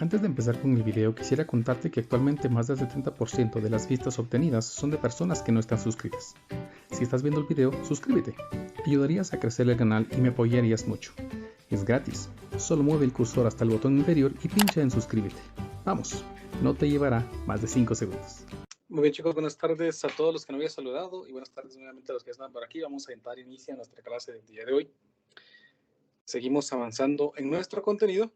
Antes de empezar con el video, quisiera contarte que actualmente más del 70% de las vistas obtenidas son de personas que no están suscritas. Si estás viendo el video, suscríbete. Ayudarías a crecer el canal y me apoyarías mucho. Es gratis. Solo mueve el cursor hasta el botón inferior y pincha en suscríbete. Vamos, no te llevará más de 5 segundos. Muy bien, chicos, buenas tardes a todos los que no había saludado y buenas tardes nuevamente a los que están por aquí. Vamos a dar inicio a nuestra clase del día de hoy. Seguimos avanzando en nuestro contenido.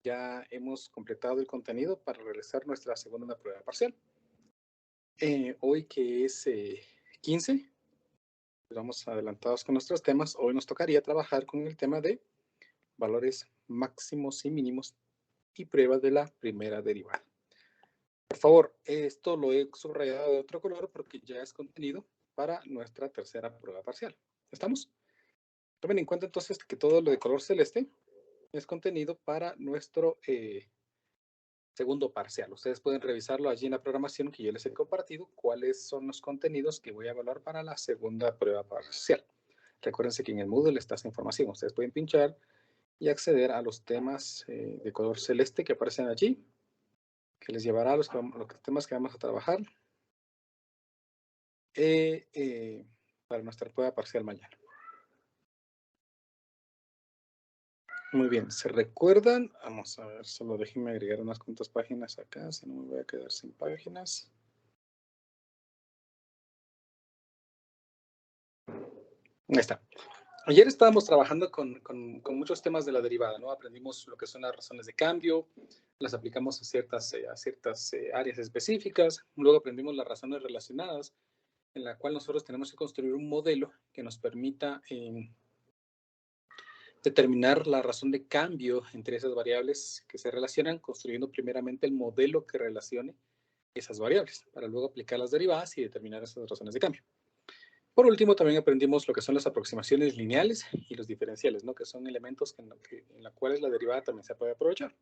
Ya hemos completado el contenido para realizar nuestra segunda prueba parcial. Hoy que es 15, vamos adelantados con nuestros temas. Hoy nos tocaría trabajar con el tema de valores máximos y mínimos y pruebas de la primera derivada. Por favor, esto lo he subrayado de otro color porque ya es contenido para nuestra tercera prueba parcial. ¿Estamos? Tomen en cuenta entonces que todo lo de color celeste es contenido para nuestro segundo parcial. Ustedes pueden revisarlo allí en la programación que yo les he compartido, cuáles son los contenidos que voy a evaluar para la segunda prueba parcial. Recuérdense que en el Moodle está esa información. Ustedes pueden pinchar y acceder a los temas de color celeste que aparecen allí, que les llevará a los temas que vamos a trabajar para nuestra prueba parcial mañana. Muy bien, ¿se recuerdan? Vamos a ver, solo déjenme agregar unas cuantas páginas acá, si no me voy a quedar sin páginas. Ahí está. Ayer estábamos trabajando con muchos temas de la derivada, ¿no? Aprendimos lo que son las razones de cambio, las aplicamos a ciertas áreas específicas, luego aprendimos las razones relacionadas, en la cual nosotros tenemos que construir un modelo que nos permita determinar la razón de cambio entre esas variables que se relacionan, construyendo primeramente el modelo que relacione esas variables, para luego aplicar las derivadas y determinar esas razones de cambio. Por último, también aprendimos lo que son las aproximaciones lineales y los diferenciales, ¿no? Que son elementos en los cuales la derivada también se puede aprovechar.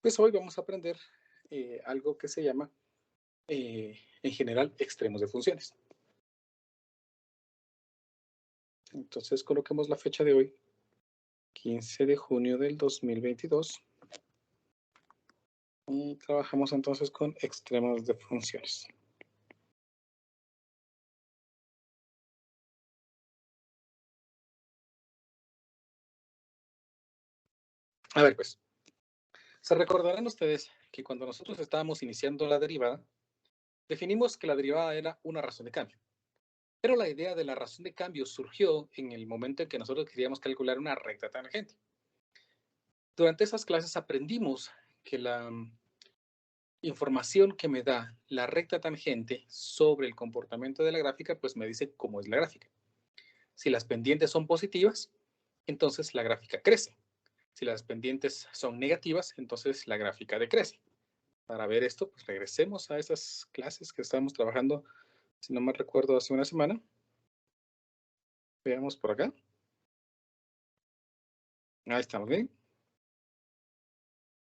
Pues hoy vamos a aprender algo que se llama, en general, extremos de funciones. Entonces, coloquemos la fecha de hoy, 15 de junio del 2022. Y trabajamos entonces con extremos de funciones. A ver, pues, se recordarán ustedes que cuando nosotros estábamos iniciando la derivada, definimos que la derivada era una razón de cambio. Pero la idea de la razón de cambio surgió en el momento en que nosotros queríamos calcular una recta tangente. Durante esas clases aprendimos que la información que me da la recta tangente sobre el comportamiento de la gráfica, pues me dice cómo es la gráfica. Si las pendientes son positivas, entonces la gráfica crece. Si las pendientes son negativas, entonces la gráfica decrece. Para ver esto, pues regresemos a esas clases que estábamos trabajando, si no me recuerdo, hace una semana. Veamos por acá. Ahí estamos bien.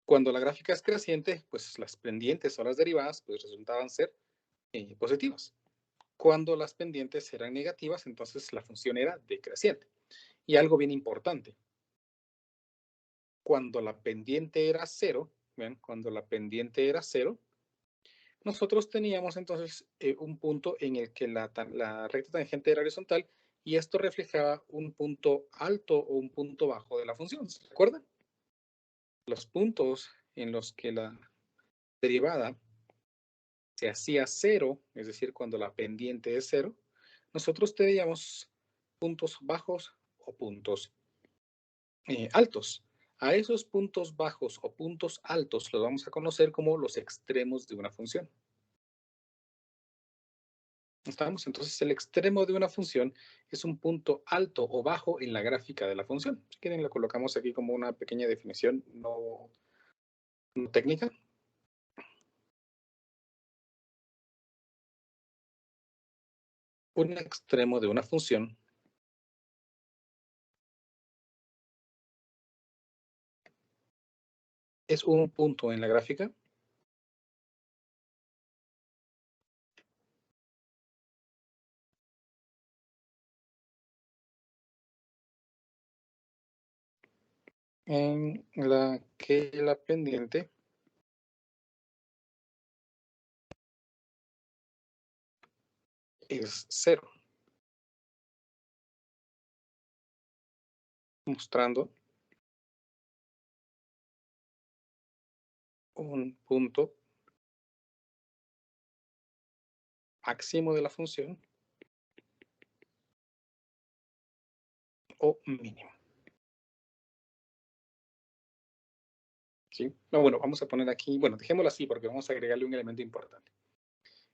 Cuando la gráfica es creciente, pues las pendientes o las derivadas pues resultaban ser positivas. Cuando las pendientes eran negativas, entonces la función era decreciente. Y algo bien importante, cuando la pendiente era cero, ¿ven? Cuando la pendiente era cero, nosotros teníamos entonces un punto en el que la recta tangente era horizontal y esto reflejaba un punto alto o un punto bajo de la función. ¿Se acuerdan? Los puntos en los que la derivada se hacía cero, es decir, cuando la pendiente es cero, nosotros teníamos puntos bajos o puntos altos. A esos puntos bajos o puntos altos los vamos a conocer como los extremos de una función. ¿Estamos? Entonces, el extremo de una función es un punto alto o bajo en la gráfica de la función. Si quieren, lo colocamos aquí como una pequeña definición no técnica. Un extremo de una función es un punto en la gráfica en la que la pendiente es 0, mostrando un punto máximo de la función o mínimo. ¿Sí? No, bueno, vamos a poner aquí, bueno, dejémoslo así porque vamos a agregarle un elemento importante.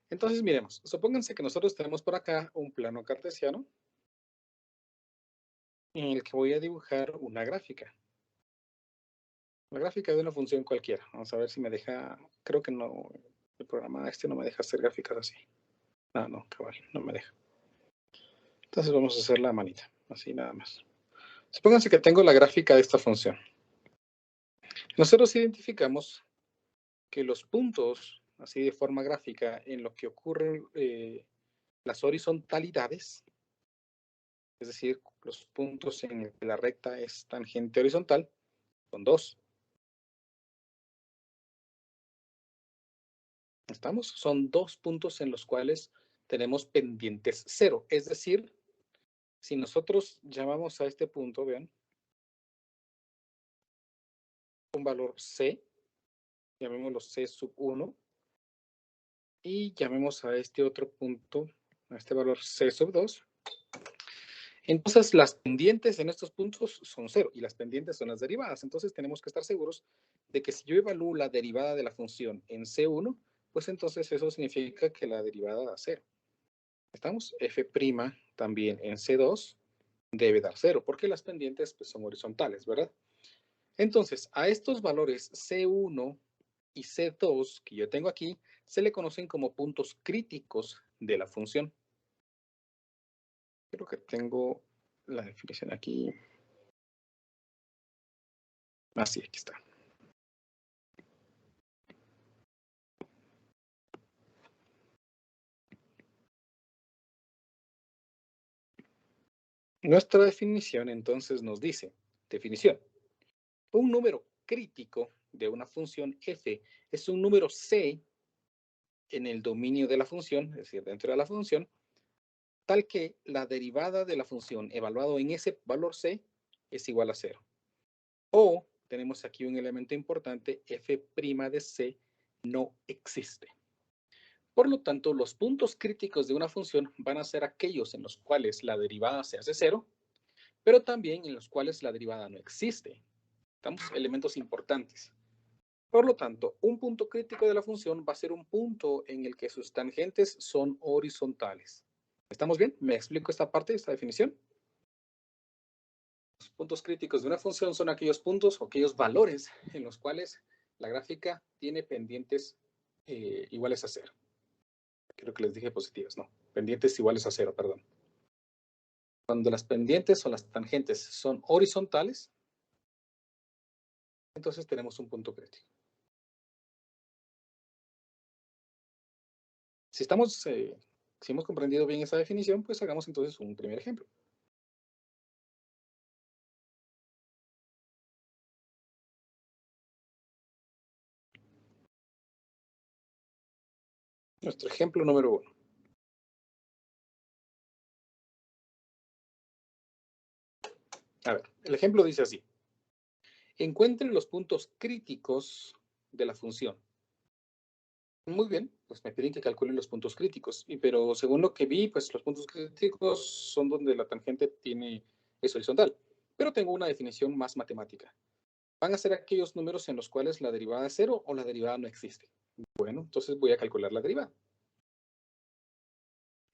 Entonces, miremos, supónganse que nosotros tenemos por acá un plano cartesiano en el que voy a dibujar una gráfica. La gráfica de una función cualquiera. Vamos a ver si me deja, creo que no, el programa este no me deja hacer gráficas así. No, cabal, no me deja. Entonces vamos a hacer la manita, así nada más. Supónganse que tengo la gráfica de esta función. Nosotros identificamos que los puntos, así de forma gráfica, en lo que ocurren las horizontalidades, es decir, los puntos en el que la recta es tangente horizontal, son 2. ¿Estamos? Son 2 puntos en los cuales tenemos pendientes 0. Es decir, si nosotros llamamos a este punto, vean, un valor C, llamémoslo C sub 1, y llamemos a este otro punto, a este valor C sub 2, entonces las pendientes en estos puntos son 0 y las pendientes son las derivadas. Entonces tenemos que estar seguros de que si yo evalúo la derivada de la función en C1, pues entonces eso significa que la derivada da 0. ¿Estamos? F' también en C2 debe dar 0 porque las pendientes pues, son horizontales, ¿verdad? Entonces, a estos valores C1 y C2 que yo tengo aquí, se le conocen como puntos críticos de la función. Creo que tengo la definición aquí. Sí, aquí está. Nuestra definición entonces nos dice, definición, un número crítico de una función f es un número c en el dominio de la función, es decir, dentro de la función, tal que la derivada de la función evaluado en ese valor c es igual a 0. O tenemos aquí un elemento importante, f' de c no existe. Por lo tanto, los puntos críticos de una función van a ser aquellos en los cuales la derivada se hace 0, pero también en los cuales la derivada no existe. Estamos elementos importantes. Por lo tanto, un punto crítico de la función va a ser un punto en el que sus tangentes son horizontales. ¿Estamos bien? ¿Me explico esta parte, esta definición? Los puntos críticos de una función son aquellos puntos o aquellos valores en los cuales la gráfica tiene pendientes iguales a 0. Creo que les dije positivas, no. Pendientes iguales a 0, perdón. Cuando las pendientes o las tangentes son horizontales, entonces tenemos un punto crítico. Si hemos comprendido bien esa definición, pues hagamos entonces un primer ejemplo. Nuestro ejemplo número 1. A ver, el ejemplo dice así. Encuentren los puntos críticos de la función. Muy bien, pues me piden que calculen los puntos críticos. Pero según lo que vi, pues los puntos críticos son donde la tangente es horizontal. Pero tengo una definición más matemática. Van a ser aquellos números en los cuales la derivada es 0 o la derivada no existe. Bueno, entonces voy a calcular la derivada.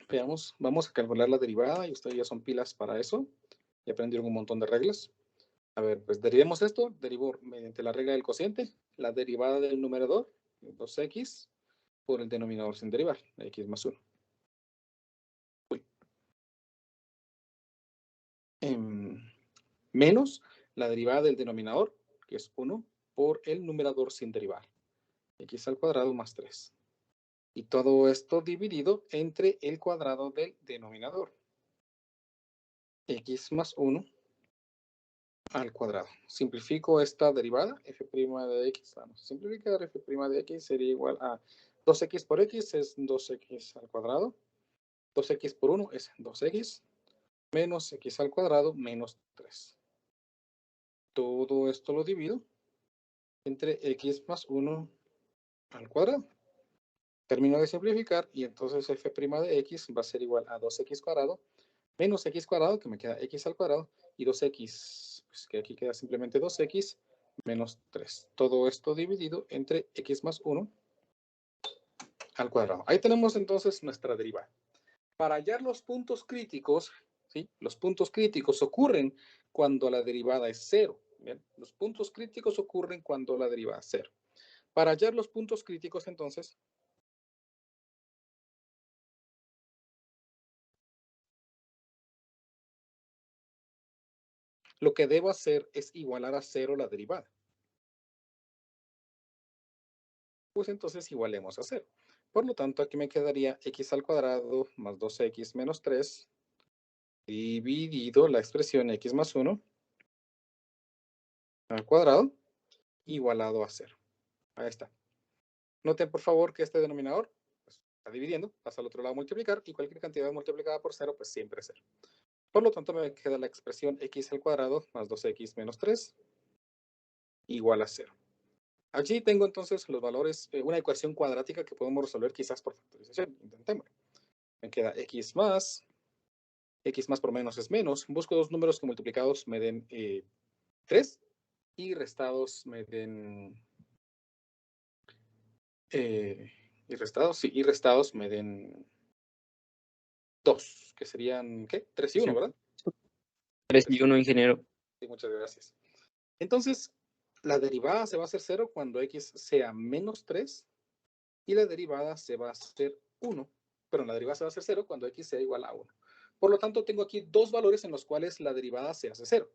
Veamos, vamos a calcular la derivada y ustedes ya son pilas para eso. Ya aprendieron un montón de reglas. A ver, pues derivemos esto. Derivo mediante la regla del cociente. La derivada del numerador, 2x, por el denominador sin derivar, x más 1. Menos la derivada del denominador, que es 1, por el numerador sin derivar, x al cuadrado más 3. Y todo esto dividido entre el cuadrado del denominador, x más 1 al cuadrado. Simplifico esta derivada, f' de x. Vamos a simplificar, f' de x sería igual a 2x por x es 2x al cuadrado. 2x por 1 es 2x menos x al cuadrado menos 3. Todo esto lo divido entre x más 1 al cuadrado. Termino de simplificar y entonces f' de x va a ser igual a 2x cuadrado menos x cuadrado, que me queda x al cuadrado, y 2x, pues que aquí queda simplemente 2x menos 3. Todo esto dividido entre x más 1 al cuadrado. Ahí tenemos entonces nuestra derivada. Para hallar los puntos críticos, ¿sí? Los puntos críticos ocurren cuando la derivada es 0. ¿Bien? Los puntos críticos ocurren cuando la derivada es 0. Para hallar los puntos críticos, entonces, lo que debo hacer es igualar a 0 la derivada. Pues entonces igualemos a 0. Por lo tanto, aquí me quedaría x al cuadrado más 2x menos 3 dividido la expresión x más 1 al cuadrado igualado a 0. Ahí está. Noten, por favor, que este denominador pues, está dividiendo, pasa al otro lado a multiplicar, y cualquier cantidad multiplicada por 0, pues siempre es 0. Por lo tanto, me queda la expresión x al cuadrado más 2x menos 3 igual a 0. Allí tengo entonces los valores, una ecuación cuadrática que podemos resolver quizás por factorización. Intentémoslo. Me queda x más por menos es menos. Busco dos números que multiplicados me den 3 y restados me den... y restados me den 2, que serían, ¿qué? 3 y 1, ¿verdad? 3 y 1, ingeniero. Sí, muchas gracias. Entonces, la derivada se va a hacer 0 cuando x sea menos 3 y la derivada se va a hacer 1. Pero la derivada se va a hacer 0 cuando x sea igual a 1. Por lo tanto, tengo aquí dos valores en los cuales la derivada se hace 0.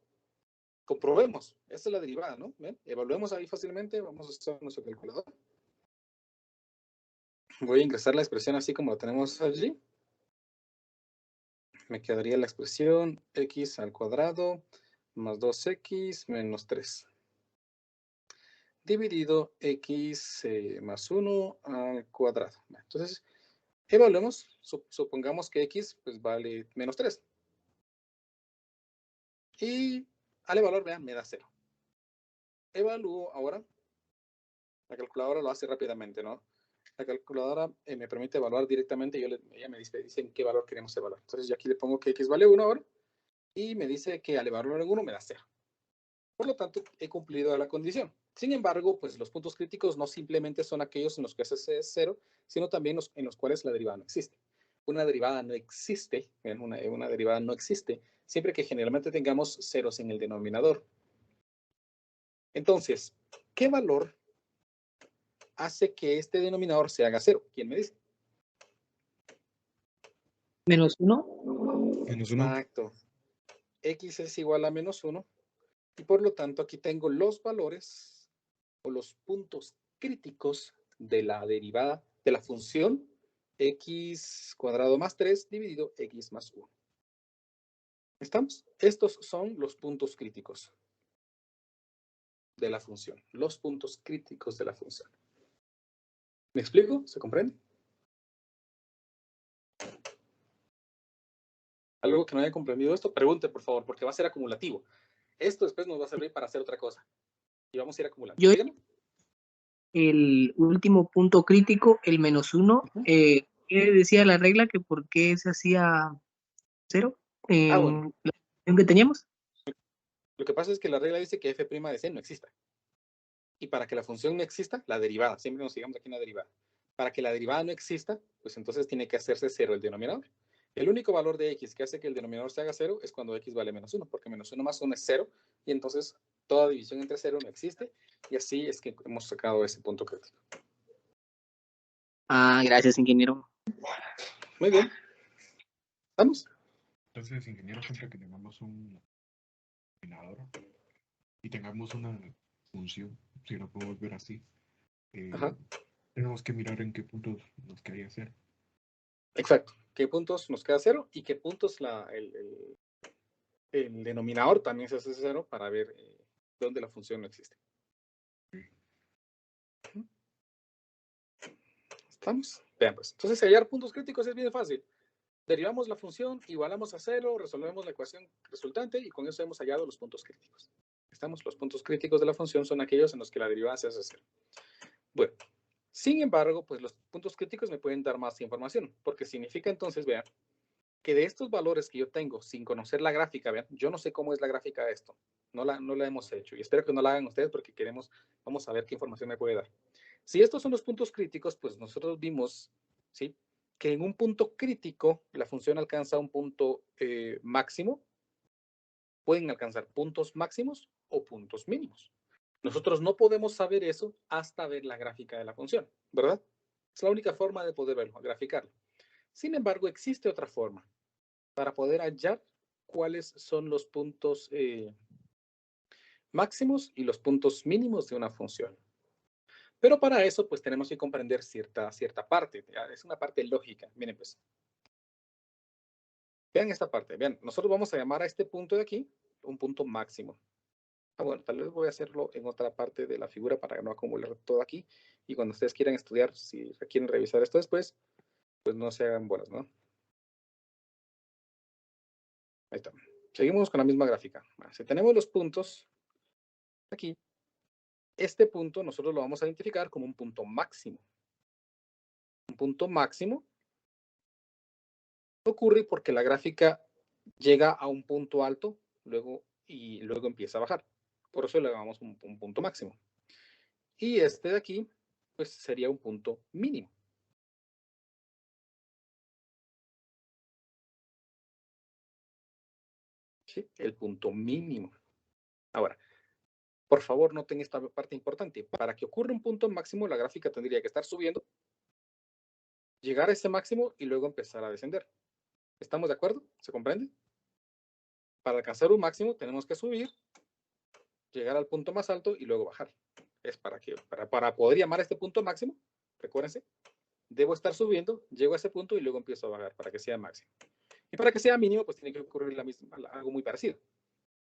Comprobemos. Esta es la derivada, ¿no? ¿Ven? Evaluemos ahí fácilmente. Vamos a usar nuestro calculador. Voy a ingresar la expresión así como la tenemos allí. Me quedaría la expresión x al cuadrado más 2x menos 3. Dividido x más 1 al cuadrado. Entonces, evaluemos. Supongamos que x pues, vale menos 3. Y al evaluar, vean, me da 0. Evalúo ahora. La calculadora lo hace rápidamente, ¿no? La calculadora me permite evaluar directamente y ella me dice en qué valor queremos evaluar. Entonces yo aquí le pongo que x vale 1 ahora y me dice que al evaluar en 1 me da 0. Por lo tanto, he cumplido la condición. Sin embargo, pues los puntos críticos no simplemente son aquellos en los que es 0, sino también en los cuales la derivada no existe. Una derivada no existe, una derivada no existe, siempre que generalmente tengamos ceros en el denominador. Entonces, ¿qué valor hace que este denominador se haga 0? ¿Quién me dice? Menos 1. Menos 1. Exacto. X es igual a menos 1. Y por lo tanto, aquí tengo los valores o los puntos críticos de la derivada de la función x cuadrado más 3 dividido x más 1. ¿Estamos? Estos son los puntos críticos de la función. Los puntos críticos de la función. ¿Me explico? ¿Se comprende? ¿Algo que no haya comprendido esto? Pregunte, por favor, porque va a ser acumulativo. Esto después nos va a servir para hacer otra cosa. Y vamos a ir acumulando. Dígame. El último punto crítico, el menos 1, ¿qué decía la regla? ¿Que por qué se hacía 0 en Bueno. la función que teníamos? Lo que pasa es que la regla dice que f' de c no exista. Y para que la función no exista, la derivada, siempre nos sigamos aquí en la derivada. Para que la derivada no exista, pues entonces tiene que hacerse 0 el denominador. El único valor de x que hace que el denominador se haga 0 es cuando x vale menos 1, porque menos 1 más 1 es 0, y entonces toda división entre 0 no existe, y así es que hemos sacado ese punto crítico. Ah, gracias, ingeniero. Muy bien. ¿Vamos? Entonces, ingeniero, siempre que tengamos un denominador y tengamos una función, si lo podemos ver así, tenemos que mirar en qué puntos nos quedaría 0. Exacto. ¿Qué puntos nos queda 0 y qué puntos el denominador también se hace 0 para ver dónde la función no existe. ¿Estamos? Vean pues. Entonces, hallar puntos críticos es bien fácil. Derivamos la función, igualamos a 0, resolvemos la ecuación resultante y con eso hemos hallado los puntos críticos. ¿Estamos? Los puntos críticos de la función son aquellos en los que la derivada se hace 0. Bueno, sin embargo, pues los puntos críticos me pueden dar más información, porque significa entonces, vean, que de estos valores que yo tengo sin conocer la gráfica, vean, yo no sé cómo es la gráfica de esto, no la hemos hecho y espero que no la hagan ustedes porque vamos a ver qué información me puede dar. Si estos son los puntos críticos, pues nosotros vimos, ¿sí?, que en un punto crítico la función alcanza un punto máximo, pueden alcanzar puntos máximos o puntos mínimos. Nosotros no podemos saber eso hasta ver la gráfica de la función, ¿verdad? Es la única forma de poder verlo, graficarlo. Sin embargo, existe otra forma para poder hallar cuáles son los puntos máximos y los puntos mínimos de una función. Pero para eso, pues tenemos que comprender cierta parte. Es una parte lógica. Miren, pues. Vean esta parte. Vean, nosotros vamos a llamar a este punto de aquí un punto máximo. Bueno, tal vez voy a hacerlo en otra parte de la figura para no acumular todo aquí. Y cuando ustedes quieran estudiar, si quieren revisar esto después, pues no se hagan bolas, ¿no? Ahí está. Seguimos con la misma gráfica. Si tenemos los puntos aquí, este punto nosotros lo vamos a identificar como un punto máximo. Un punto máximo ocurre porque la gráfica llega a un punto alto y luego empieza a bajar. Por eso le llamamos un punto máximo. Y este de aquí, pues sería un punto mínimo. ¿Sí? El punto mínimo. Ahora, por favor, noten esta parte importante. Para que ocurra un punto máximo, la gráfica tendría que estar subiendo, llegar a ese máximo y luego empezar a descender. ¿Estamos de acuerdo? ¿Se comprende? Para alcanzar un máximo tenemos que subir, llegar al punto más alto y luego bajar. Es para poder llamar a este punto máximo, recuérdense, debo estar subiendo, llego a ese punto y luego empiezo a bajar para que sea máximo. Y para que sea mínimo, pues tiene que ocurrir algo muy parecido.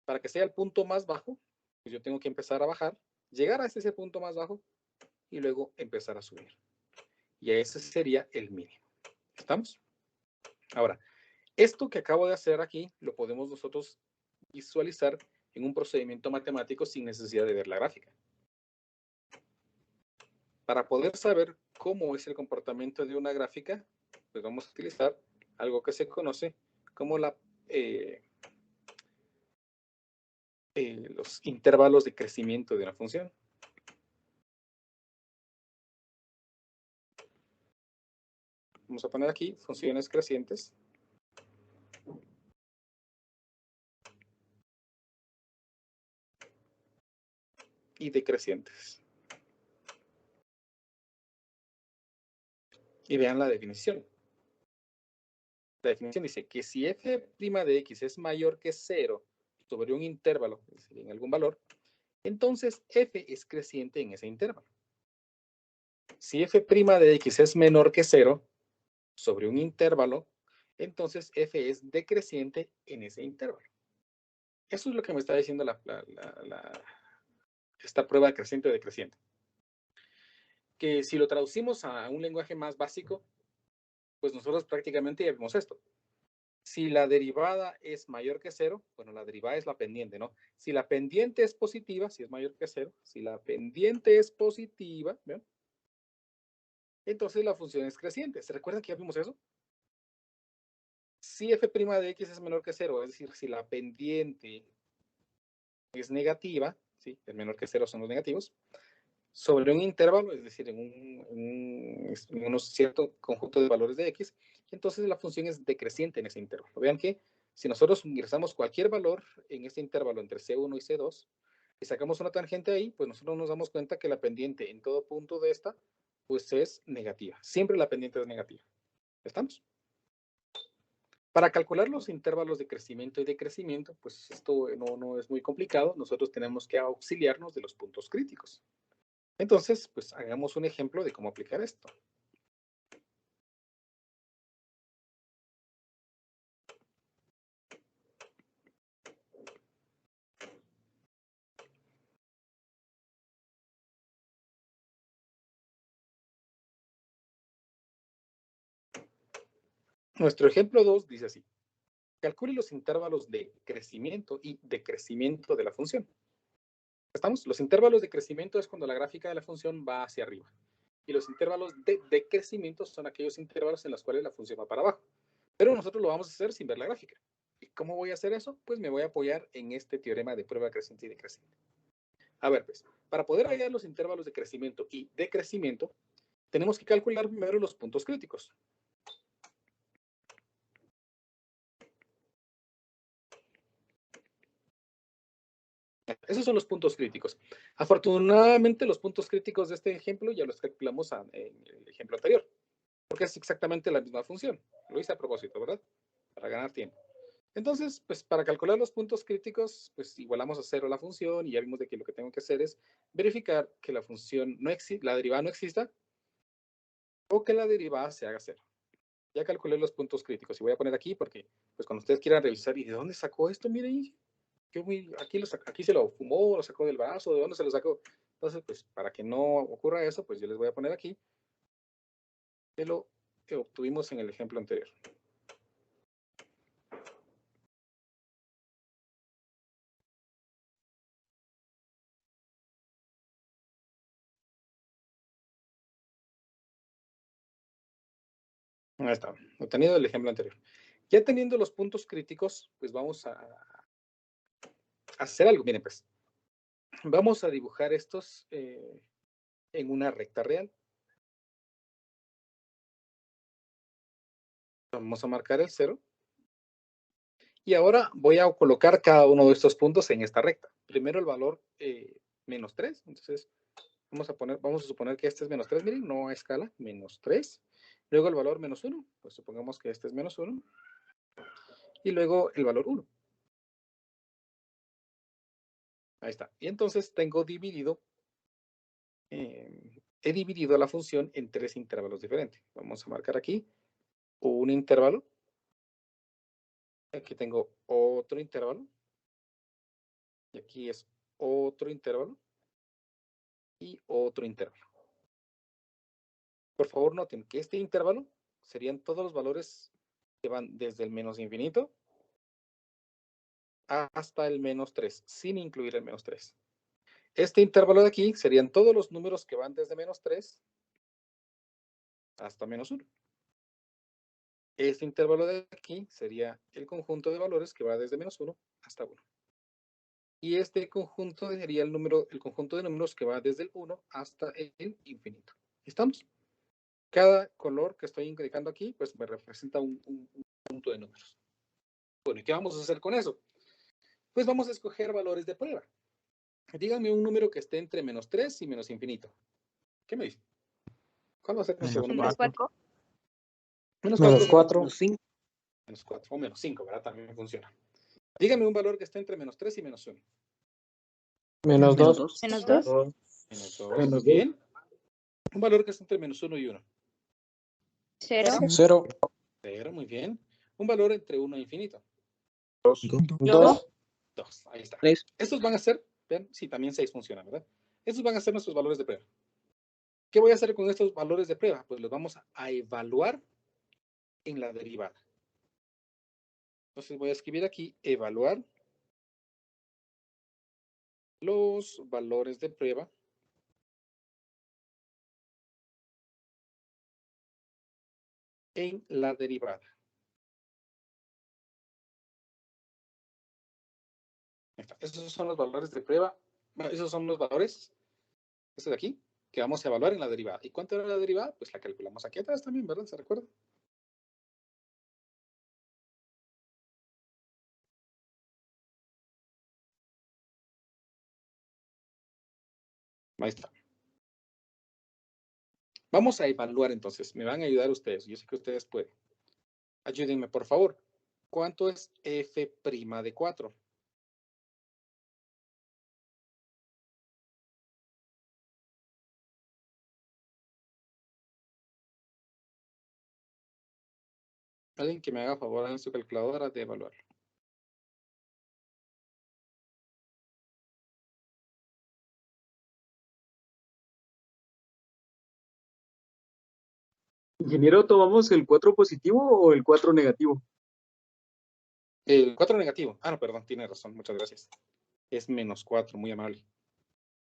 Para que sea el punto más bajo, pues yo tengo que empezar a bajar, llegar a ese punto más bajo y luego empezar a subir. Y ese sería el mínimo. ¿Estamos? Ahora, esto que acabo de hacer aquí lo podemos nosotros visualizar en un procedimiento matemático sin necesidad de ver la gráfica. Para poder saber cómo es el comportamiento de una gráfica, pues vamos a utilizar algo que se conoce como los intervalos de crecimiento de una función. Vamos a poner aquí funciones crecientes. Y decrecientes. Y vean la definición. La definición dice que si f' de x es mayor que 0 sobre un intervalo, es decir, en algún valor, entonces f es creciente en ese intervalo. Si f' de x es menor que 0 sobre un intervalo, entonces f es decreciente en ese intervalo. Eso es lo que me está diciendo esta prueba creciente o decreciente. Que si lo traducimos a un lenguaje más básico, pues nosotros prácticamente ya vimos esto. Si la derivada es mayor que 0, bueno, la derivada es la pendiente, ¿no? Si la pendiente es positiva, si es mayor que 0, si la pendiente es positiva, ¿ven? Entonces la función es creciente. ¿Se recuerdan que ya vimos eso? Si f' de x es menor que 0, es decir, si la pendiente es negativa, ¿sí? Es menor que 0 son los negativos, sobre un intervalo, es decir, en un cierto conjunto de valores de x, entonces la función es decreciente en ese intervalo. Vean que si nosotros ingresamos cualquier valor en este intervalo entre C1 y C2 y sacamos una tangente ahí, pues nosotros nos damos cuenta que la pendiente en todo punto de esta, pues es negativa. Siempre la pendiente es negativa. ¿Estamos? Para calcular los intervalos de crecimiento y decrecimiento, pues esto no es muy complicado. Nosotros tenemos que auxiliarnos de los puntos críticos. Entonces, pues hagamos un ejemplo de cómo aplicar esto. Nuestro ejemplo 2 dice así. Calcule los intervalos de crecimiento y decrecimiento de la función. ¿Estamos? Los intervalos de crecimiento es cuando la gráfica de la función va hacia arriba. Y los intervalos de decrecimiento son aquellos intervalos en los cuales la función va para abajo. Pero nosotros lo vamos a hacer sin ver la gráfica. ¿Y cómo voy a hacer eso? Pues me voy a apoyar en este teorema de prueba creciente y decreciente. A ver, pues, para poder hallar los intervalos de crecimiento y decrecimiento, tenemos que calcular primero los puntos críticos. Esos son los puntos críticos. Afortunadamente, los puntos críticos de este ejemplo ya los calculamos en el ejemplo anterior, porque es exactamente la misma función. Lo hice a propósito, ¿verdad? Para ganar tiempo. Entonces, pues para calcular los puntos críticos, pues igualamos a 0 la función y ya vimos de que lo que tengo que hacer es verificar que la función no existe, la derivada no exista o que la derivada se haga 0. Ya calculé los puntos críticos y voy a poner aquí porque pues cuando ustedes quieran revisar y de dónde sacó esto, miren, aquí se lo fumó, lo sacó del brazo, de dónde se lo sacó. Entonces, pues para que no ocurra eso, pues yo les voy a poner aquí que lo que obtuvimos en el ejemplo anterior. Ahí está, obtenido el ejemplo anterior. Ya teniendo los puntos críticos, pues vamos a hacer algo. Miren, pues, vamos a dibujar estos en una recta real. Vamos a marcar el 0. Y ahora voy a colocar cada uno de estos puntos en esta recta. Primero el valor menos 3. Entonces, vamos a suponer que este es menos 3. Miren, no a escala, menos 3. Luego el valor menos 1. Pues supongamos que este es menos 1. Y luego el valor 1. Ahí está. Y entonces tengo dividido, he dividido la función en 3 intervalos diferentes. Vamos a marcar aquí un intervalo. Aquí tengo otro intervalo. Y aquí es otro intervalo. Y otro intervalo. Por favor, noten que este intervalo serían todos los valores que van desde el menos infinito hasta el menos 3, sin incluir el menos 3. Este intervalo de aquí serían todos los números que van desde menos 3 hasta menos 1. Este intervalo de aquí sería el conjunto de valores que va desde menos 1 hasta 1. Y este conjunto sería el conjunto de números que va desde el 1 hasta el infinito. ¿Estamos? Cada color que estoy indicando aquí, pues me representa un conjunto de números. Bueno, ¿y qué vamos a hacer con eso? Pues vamos a escoger valores de prueba. Díganme un número que esté entre menos 3 y menos infinito. ¿Qué me dice? ¿Cuál va a ser nuestro número? Menos 4. Menos 4. Menos 4. Menos 4 o menos 5, ¿verdad? También funciona. Dígame un valor que esté entre menos 3 y menos 1. Menos 2. Menos 2. Menos 2. Muy bien. Un valor que esté entre menos 1 y 1. 0. 0. 0, muy bien. Un valor entre 1 e infinito. 2. 2, ahí está. 3. Estos van a ser, vean, sí, también 6 funciona, ¿verdad? Estos van a ser nuestros valores de prueba. ¿Qué voy a hacer con estos valores de prueba? Pues los vamos a evaluar en la derivada. Entonces voy a escribir aquí, evaluar los valores de prueba en la derivada. Esos son los valores de prueba. Bueno, esos son los valores, este de aquí, que vamos a evaluar en la derivada. ¿Y cuánto era la derivada? Pues la calculamos aquí atrás también, ¿verdad? ¿Se recuerda? Ahí está. Vamos a evaluar entonces. Me van a ayudar ustedes. Yo sé que ustedes pueden. Ayúdenme, por favor. ¿Cuánto es f' de 4? Alguien que me haga favor en su calculadora de evaluarlo. Ingeniero, ¿tomamos el 4 positivo o el 4 negativo? El 4 negativo. Ah, no, perdón, tiene razón, muchas gracias. Es -4, muy amable.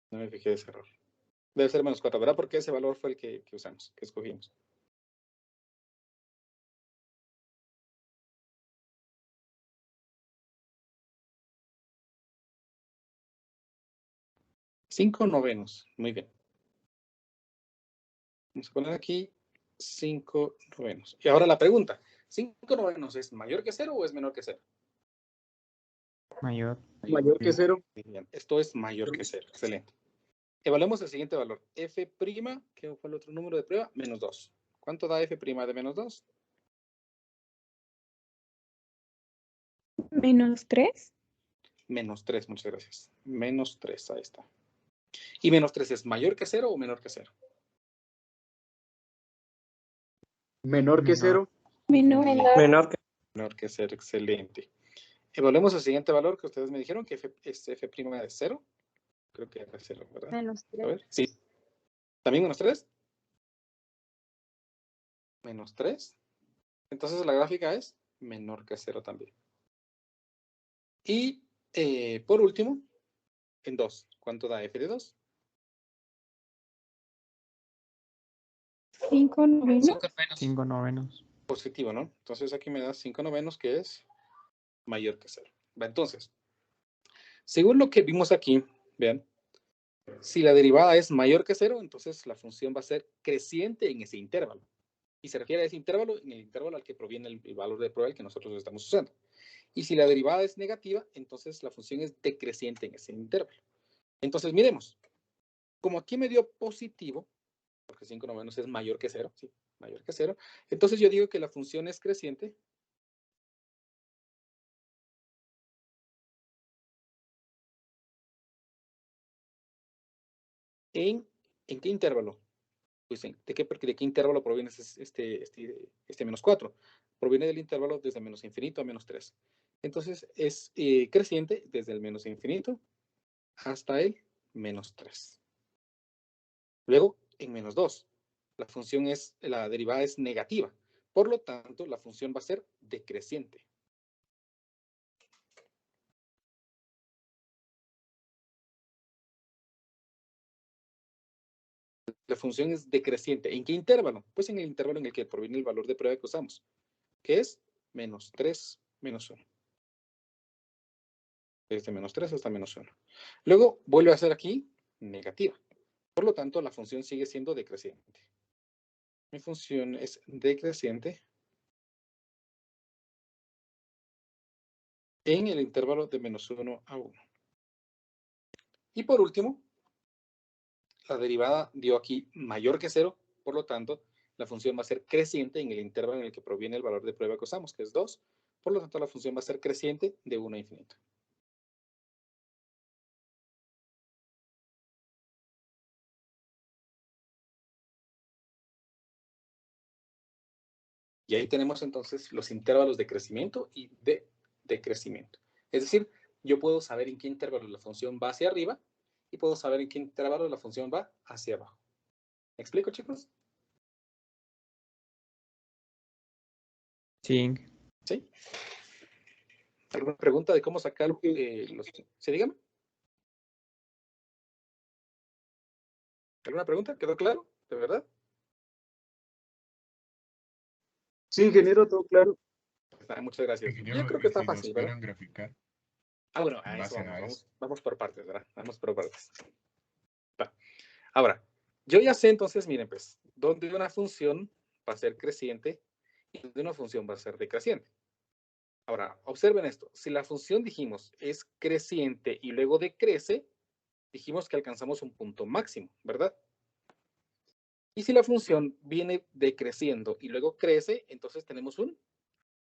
No me fijé de ese error. Debe ser -4, ¿verdad? Porque ese valor fue el que usamos, que escogimos. Cinco novenos, muy bien. Vamos a poner aquí 5 novenos. Y ahora la pregunta, ¿5 novenos es mayor que 0 o es menor que 0? Mayor. Mayor que 0. Bien, esto es mayor que 0, excelente. Evaluemos el siguiente valor, f', ¿qué fue el otro número de prueba? -2. ¿Cuánto da f' de -2? -3. -3, muchas gracias. -3, ahí está. ¿Y -3 es mayor que 0 o menor que 0? Menor que 0. Menor. Menor que 0, excelente. Evaluemos el siguiente valor que ustedes me dijeron, que es f' de 0. Creo que era 0, ¿verdad? -3. A ver, sí. ¿También -3? -3. Entonces la gráfica es menor que 0 también. Y por último, en 2. ¿Cuánto da f de 2? 5 novenos. 5 novenos. Positivo, ¿no? Entonces aquí me da 5 novenos, que es mayor que 0. Entonces, según lo que vimos aquí, vean, si la derivada es mayor que 0, entonces la función va a ser creciente en ese intervalo. Y se refiere a ese intervalo, en el intervalo al que proviene el valor de prueba que nosotros estamos usando. Y si la derivada es negativa, entonces la función es decreciente en ese intervalo. Entonces, miremos. Como aquí me dio positivo, porque 5 novenos es mayor que 0, ¿sí? Mayor que 0. Entonces yo digo que la función es creciente ¿en qué intervalo? Pues ¿de qué intervalo proviene este -4? Proviene del intervalo desde menos infinito a -3. Entonces es creciente desde el menos infinito hasta el -3. Luego, en -2, la derivada es negativa. Por lo tanto, la función va a ser decreciente. La función es decreciente. ¿En qué intervalo? Pues en el intervalo en el que proviene el valor de prueba que usamos, que es -3, -1. Desde -3 hasta -1. Luego vuelve a ser aquí negativa. Por lo tanto, la función sigue siendo decreciente. Mi función es decreciente en el intervalo de -1 a 1. Y por último, la derivada dio aquí mayor que 0, por lo tanto, la función va a ser creciente en el intervalo en el que proviene el valor de prueba que usamos, que es 2. Por lo tanto, la función va a ser creciente de 1 a infinito. Y ahí tenemos entonces los intervalos de crecimiento y de decrecimiento. Es decir, yo puedo saber en qué intervalo la función va hacia arriba y puedo saber en qué intervalo la función va hacia abajo. ¿Me explico, chicos? Sí. ¿Sí? ¿Alguna pregunta de cómo sacar los... ¿Sí, dígame? ¿Alguna pregunta? ¿Quedó claro? ¿De verdad? Sí, ingeniero, todo claro. Muchas gracias. Ingeniero, Yo creo que ¿y está si nos fácil, ¿verdad? pudieran graficar Bueno, a en eso base a eso? vamos por partes, ¿verdad? Vamos por partes. Va. Ahora, yo ya sé entonces, miren pues, dónde una función va a ser creciente y dónde una función va a ser decreciente. Ahora, observen esto. Si la función, dijimos, es creciente y luego decrece, dijimos que alcanzamos un punto máximo, ¿verdad? Y si la función viene decreciendo y luego crece, entonces tenemos un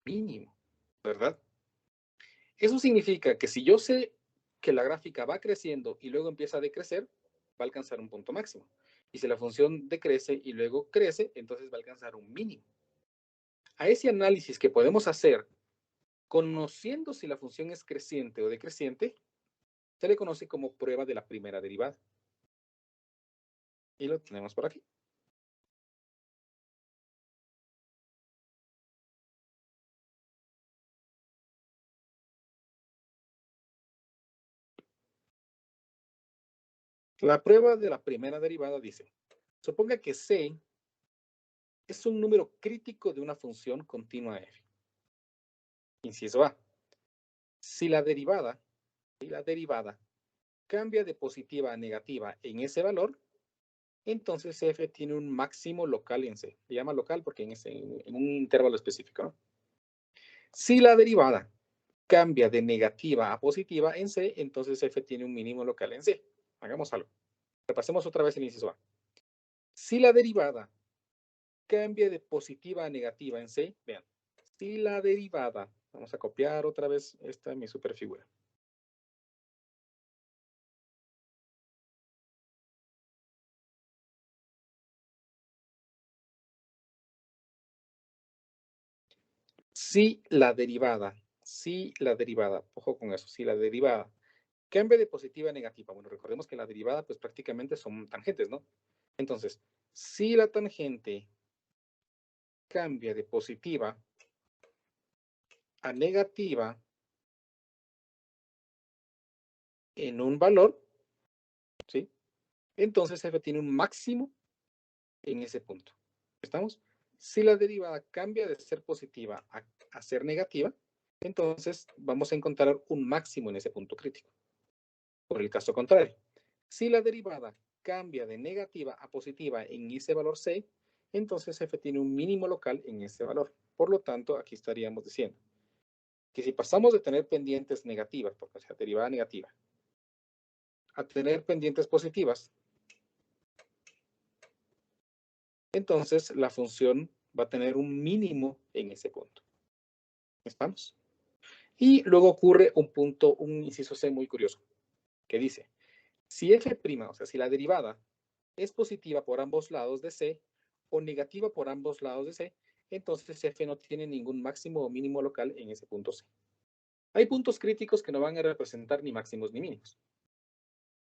mínimo, ¿verdad? Eso significa que si yo sé que la gráfica va creciendo y luego empieza a decrecer, va a alcanzar un punto máximo. Y si la función decrece y luego crece, entonces va a alcanzar un mínimo. A ese análisis que podemos hacer, conociendo si la función es creciente o decreciente, se le conoce como prueba de la primera derivada. Y lo tenemos por aquí. La prueba de la primera derivada dice, suponga que C es un número crítico de una función continua f. Inciso A. Si la derivada cambia de positiva a negativa en ese valor, entonces f tiene un máximo local en C. Se llama local porque en un intervalo específico, ¿no? Si la derivada cambia de negativa a positiva en C, entonces f tiene un mínimo local en C. Hagamos algo. Repasemos otra vez el inciso A. Si la derivada cambia de positiva a negativa en C, vean, si la derivada, vamos a copiar otra vez esta mi superfigura. Si la derivada, ojo con eso, si la derivada cambia de positiva a negativa, bueno, recordemos que la derivada pues prácticamente son tangentes, ¿no? Entonces, si la tangente cambia de positiva a negativa en un valor, ¿sí? Entonces f tiene un máximo en ese punto. ¿Estamos? Si la derivada cambia de ser positiva a ser negativa, entonces vamos a encontrar un máximo en ese punto crítico. Por el caso contrario, si la derivada cambia de negativa a positiva en ese valor C, entonces f tiene un mínimo local en ese valor. Por lo tanto, aquí estaríamos diciendo que si pasamos de tener pendientes negativas, porque sea derivada negativa, a tener pendientes positivas, entonces la función va a tener un mínimo en ese punto. ¿Estamos? Y luego ocurre un inciso C muy curioso, que dice, si f', o sea, si la derivada es positiva por ambos lados de C o negativa por ambos lados de C, entonces f no tiene ningún máximo o mínimo local en ese punto C. Hay puntos críticos que no van a representar ni máximos ni mínimos.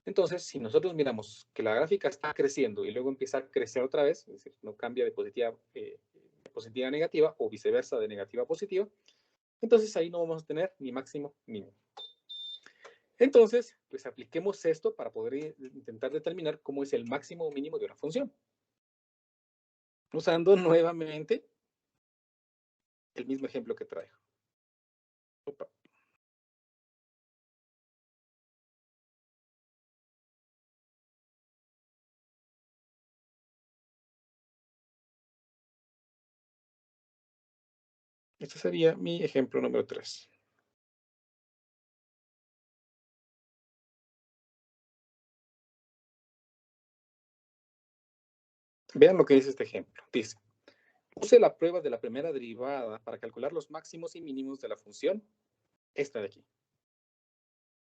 Entonces, si nosotros miramos que la gráfica está creciendo y luego empieza a crecer otra vez, es decir, no cambia de positiva a negativa o viceversa de negativa a positiva, entonces ahí no vamos a tener ni máximo ni mínimo. Entonces, pues apliquemos esto para poder intentar determinar cómo es el máximo o mínimo de una función. Usando nuevamente el mismo ejemplo que traigo. Opa. Este sería mi ejemplo número 3. Vean lo que dice este ejemplo. Dice, use la prueba de la primera derivada para calcular los máximos y mínimos de la función, esta de aquí.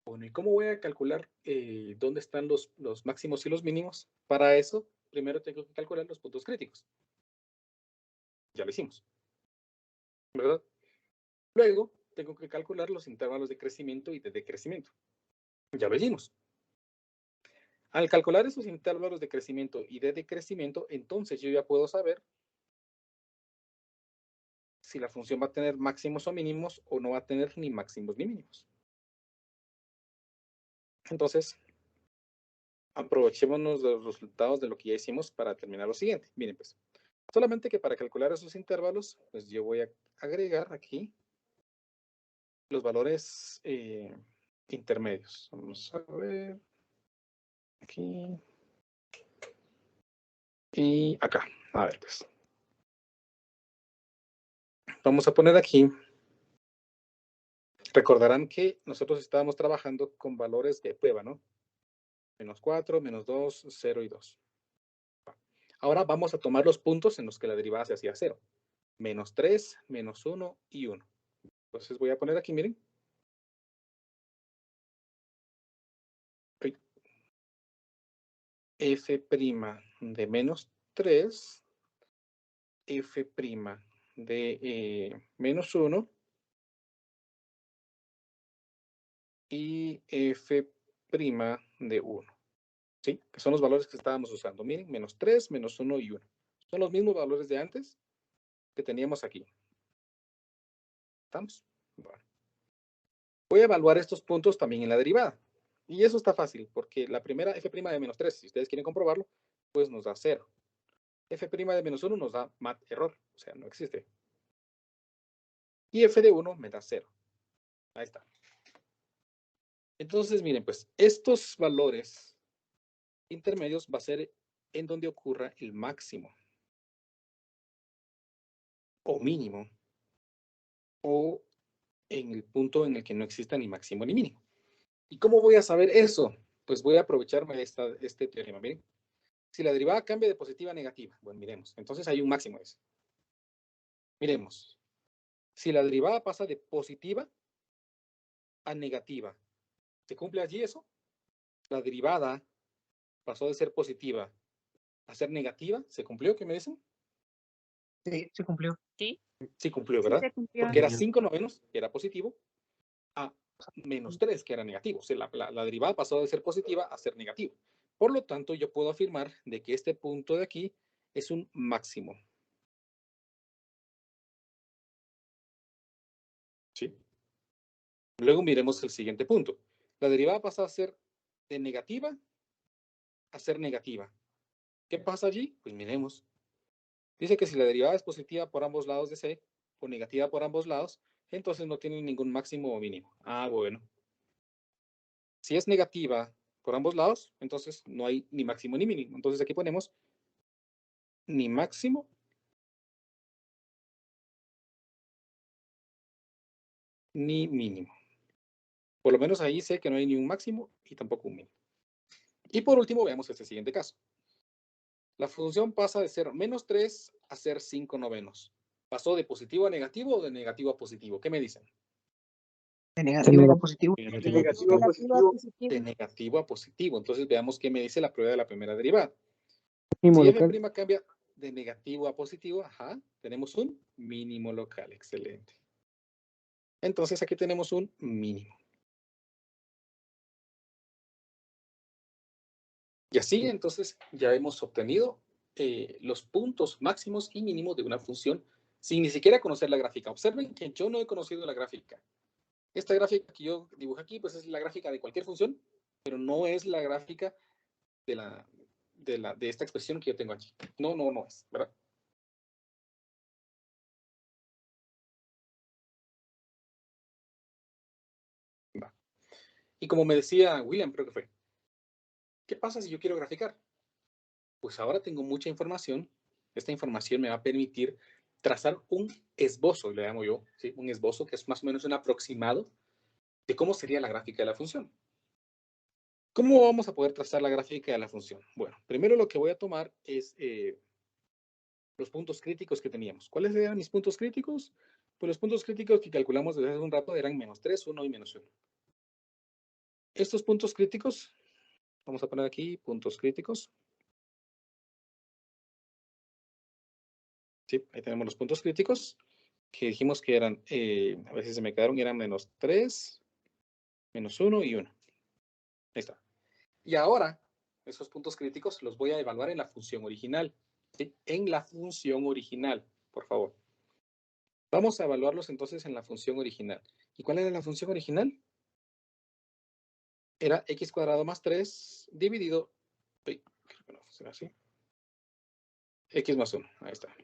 Bueno, ¿y cómo voy a calcular dónde están los máximos y los mínimos? Para eso, primero tengo que calcular los puntos críticos. Ya lo hicimos, ¿verdad? Luego, tengo que calcular los intervalos de crecimiento y de decrecimiento. Ya lo hicimos. Al calcular esos intervalos de crecimiento y de decrecimiento, entonces yo ya puedo saber si la función va a tener máximos o mínimos o no va a tener ni máximos ni mínimos. Entonces, aprovechémonos de los resultados de lo que ya hicimos para terminar lo siguiente. Miren, pues, solamente que para calcular esos intervalos, pues yo voy a agregar aquí los valores intermedios. Vamos a ver aquí y acá. A ver, pues. Vamos a poner aquí. Recordarán que nosotros estábamos trabajando con valores de prueba, ¿no? -4, -2, 0 y 2. Ahora vamos a tomar los puntos en los que la derivada se hacía 0. -3, -1 y 1. Entonces voy a poner aquí, miren. F' de -3, F' de -1 y F' de 1. ¿Sí? Que son los valores que estábamos usando. Miren, -3, -1 y 1. Son los mismos valores de antes que teníamos aquí. ¿Estamos? Bueno. Voy a evaluar estos puntos también en la derivada. Y eso está fácil, porque la primera f' de menos 3, si ustedes quieren comprobarlo, pues nos da 0. F' de menos 1 nos da mat error, o sea, no existe. Y f de 1 me da 0. Ahí está. Entonces, miren, pues, estos valores intermedios va a ser en donde ocurra el máximo o mínimo, o en el punto en el que no exista ni máximo ni mínimo. ¿Y cómo voy a saber eso? Pues voy a aprovecharme de este teorema. Miren, si la derivada cambia de positiva a negativa, bueno, miremos, entonces hay un máximo de eso. Miremos, si la derivada pasa de positiva a negativa, ¿se cumple allí eso? La derivada pasó de ser positiva a ser negativa, ¿se cumplió? ¿Qué me dicen? Sí, se cumplió. Sí. Sí cumplió, ¿verdad? Sí, se cumplió. Porque era 5/9, que era positivo, a menos 3, que era negativo. O sea, la derivada pasó de ser positiva a ser negativa. Por lo tanto, yo puedo afirmar de que este punto de aquí es un máximo. ¿Sí? Luego miremos el siguiente punto. La derivada pasa a ser de negativa a ser negativa. ¿Qué pasa allí? Pues miremos. Dice que si la derivada es positiva por ambos lados de C o negativa por ambos lados, entonces no tiene ningún máximo o mínimo. Ah, bueno. Si es negativa por ambos lados, entonces no hay ni máximo ni mínimo. Entonces aquí ponemos ni máximo ni mínimo. Por lo menos ahí sé que no hay ni un máximo y tampoco un mínimo. Y por último, veamos este siguiente caso. La función pasa de ser menos 3 a ser 5/9. ¿Pasó de positivo a negativo o de negativo a positivo? ¿Qué me dicen? De negativo a positivo. De negativo a positivo. De negativo a positivo. Entonces veamos qué me dice la prueba de la primera derivada. Mínimo Si local. f' cambia de negativo a positivo, ajá, tenemos un mínimo local. Excelente. Entonces aquí tenemos un mínimo. Y así entonces ya hemos obtenido los puntos máximos y mínimos de una función sin ni siquiera conocer la gráfica. Observen que yo no he conocido la gráfica. Esta gráfica que yo dibujo aquí, pues es la gráfica de cualquier función, pero no es la gráfica de esta expresión que yo tengo aquí. No es, ¿verdad? Va. Y como me decía William, creo que fue, ¿qué pasa si yo quiero graficar? Pues ahora tengo mucha información. Esta información me va a permitir trazar un esbozo, le llamo yo, ¿sí? Un esbozo que es más o menos un aproximado de cómo sería la gráfica de la función. ¿Cómo vamos a poder trazar la gráfica de la función? Bueno, primero lo que voy a tomar es los puntos críticos que teníamos. ¿Cuáles eran mis puntos críticos? Pues los puntos críticos que calculamos desde hace un rato eran menos 3, 1 y menos 1. Estos puntos críticos, vamos a poner aquí puntos críticos. Sí, ahí tenemos los puntos críticos que dijimos que eran, a veces se me quedaron, eran menos 3, menos 1 y 1. Ahí está. Y ahora, esos puntos críticos los voy a evaluar en la función original. ¿Sí? En la función original, por favor. Vamos a evaluarlos entonces en la función original. ¿Y cuál era la función original? Era x cuadrado más 3 dividido, creo que no funciona así, x más 1, ahí está.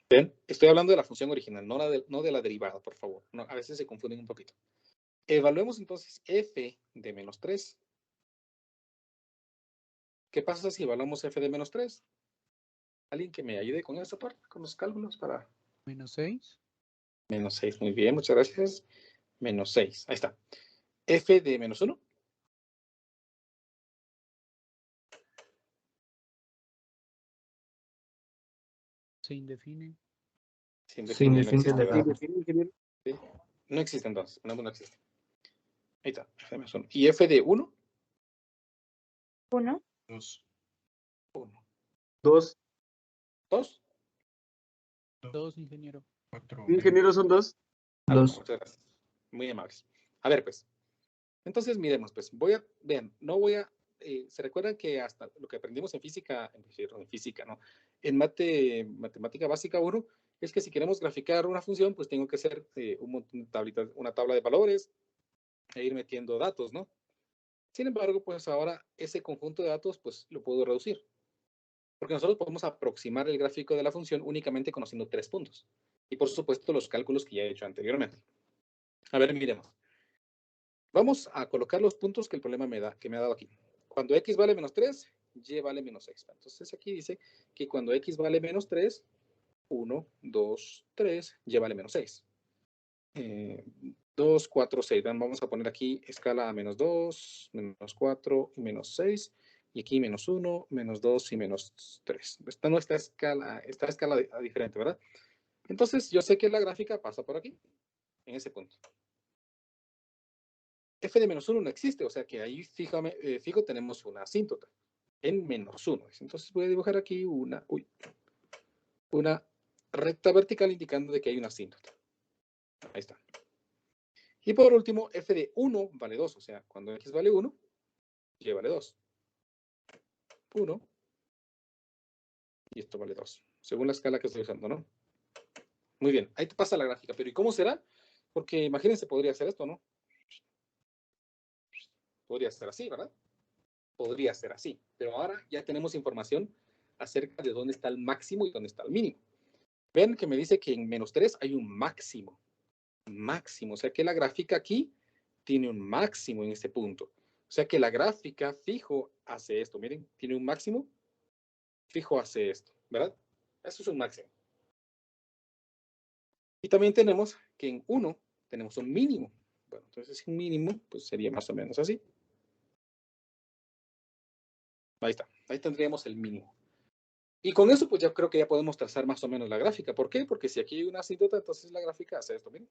¿Ven? Estoy hablando de la función original, no de la derivada, por favor. No, a veces se confunden un poquito. Evaluemos entonces f de menos 3. ¿Qué pasa si evaluamos f de menos 3? ¿Alguien que me ayude con esta parte, con los cálculos para...? Menos 6. Menos 6, muy bien, muchas gracias. Menos 6, ahí está. F de menos 1. Se indefine. Se indefine, no existe, ¿verdad? ingeniero. Sí. No existe entonces, no existe. Ahí está, F de menos 1. ¿Y F de 1? 1. 2. 1. 2. 2. 2, ingeniero. 4. Ingeniero son 2. 2. Muchas gracias. Muy amables. A ver, pues. Entonces, miremos, pues. Vean, no voy a se recuerdan que hasta lo que aprendimos en física, ¿no? En matemática básica 1, es que si queremos graficar una función, pues tengo que hacer una tabla de valores e ir metiendo datos, ¿no? Sin embargo, pues ahora ese conjunto de datos, pues lo puedo reducir. Porque nosotros podemos aproximar el gráfico de la función únicamente conociendo 3 puntos. Y por supuesto, los cálculos que ya he hecho anteriormente. A ver, miremos. Vamos a colocar los puntos que el problema que me ha dado aquí. Cuando x vale menos 3, y vale menos 6. Entonces aquí dice que cuando x vale menos 3, 1, 2, 3, y vale menos 6. 2, 4, 6. Vamos a poner aquí escala a menos 2, menos 4 y menos 6. Y aquí menos 1, menos 2 y menos 3. Esta no está escala diferente, ¿verdad? Entonces yo sé que la gráfica pasa por aquí, en ese punto. F de menos 1 no existe, o sea que ahí fijo tenemos una asíntota en menos 1. Entonces voy a dibujar aquí una recta vertical indicando de que hay una asíntota. Ahí está. Y por último, f de 1 vale 2, o sea, cuando x vale 1, y vale 2. 1, y esto vale 2, según la escala que estoy usando, ¿no? Muy bien, ahí te pasa la gráfica, pero ¿y cómo será? Porque imagínense, podría ser esto, ¿no? Podría ser así, ¿verdad? Podría ser así, pero ahora ya tenemos información acerca de dónde está el máximo y dónde está el mínimo. Ven que me dice que en menos 3 hay un máximo. Máximo, o sea que la gráfica aquí tiene un máximo en este punto. O sea que la gráfica fijo hace esto. Miren, tiene un máximo, fijo hace esto, ¿verdad? Eso es un máximo. Y también tenemos que en 1 tenemos un mínimo. Bueno, entonces un mínimo pues sería más o menos así. Ahí está, ahí tendríamos el mínimo. Y con eso pues ya creo que ya podemos trazar más o menos la gráfica. ¿Por qué? Porque si aquí hay una asíntota, entonces la gráfica hace esto, miren.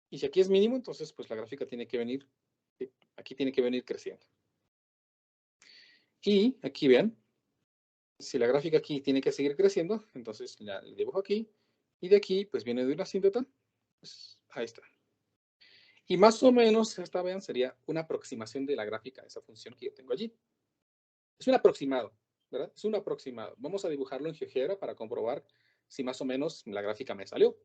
Y si aquí es mínimo, entonces pues la gráfica tiene que venir, aquí tiene que venir creciendo. Y aquí vean, si la gráfica aquí tiene que seguir creciendo, entonces ya le dibujo aquí, y de aquí pues viene de una asíntota, pues ahí está. Y más o menos esta, vean, sería una aproximación de la gráfica de esa función que yo tengo allí. Es un aproximado, ¿verdad? Es un aproximado. Vamos a dibujarlo en GeoGebra para comprobar si más o menos la gráfica me salió,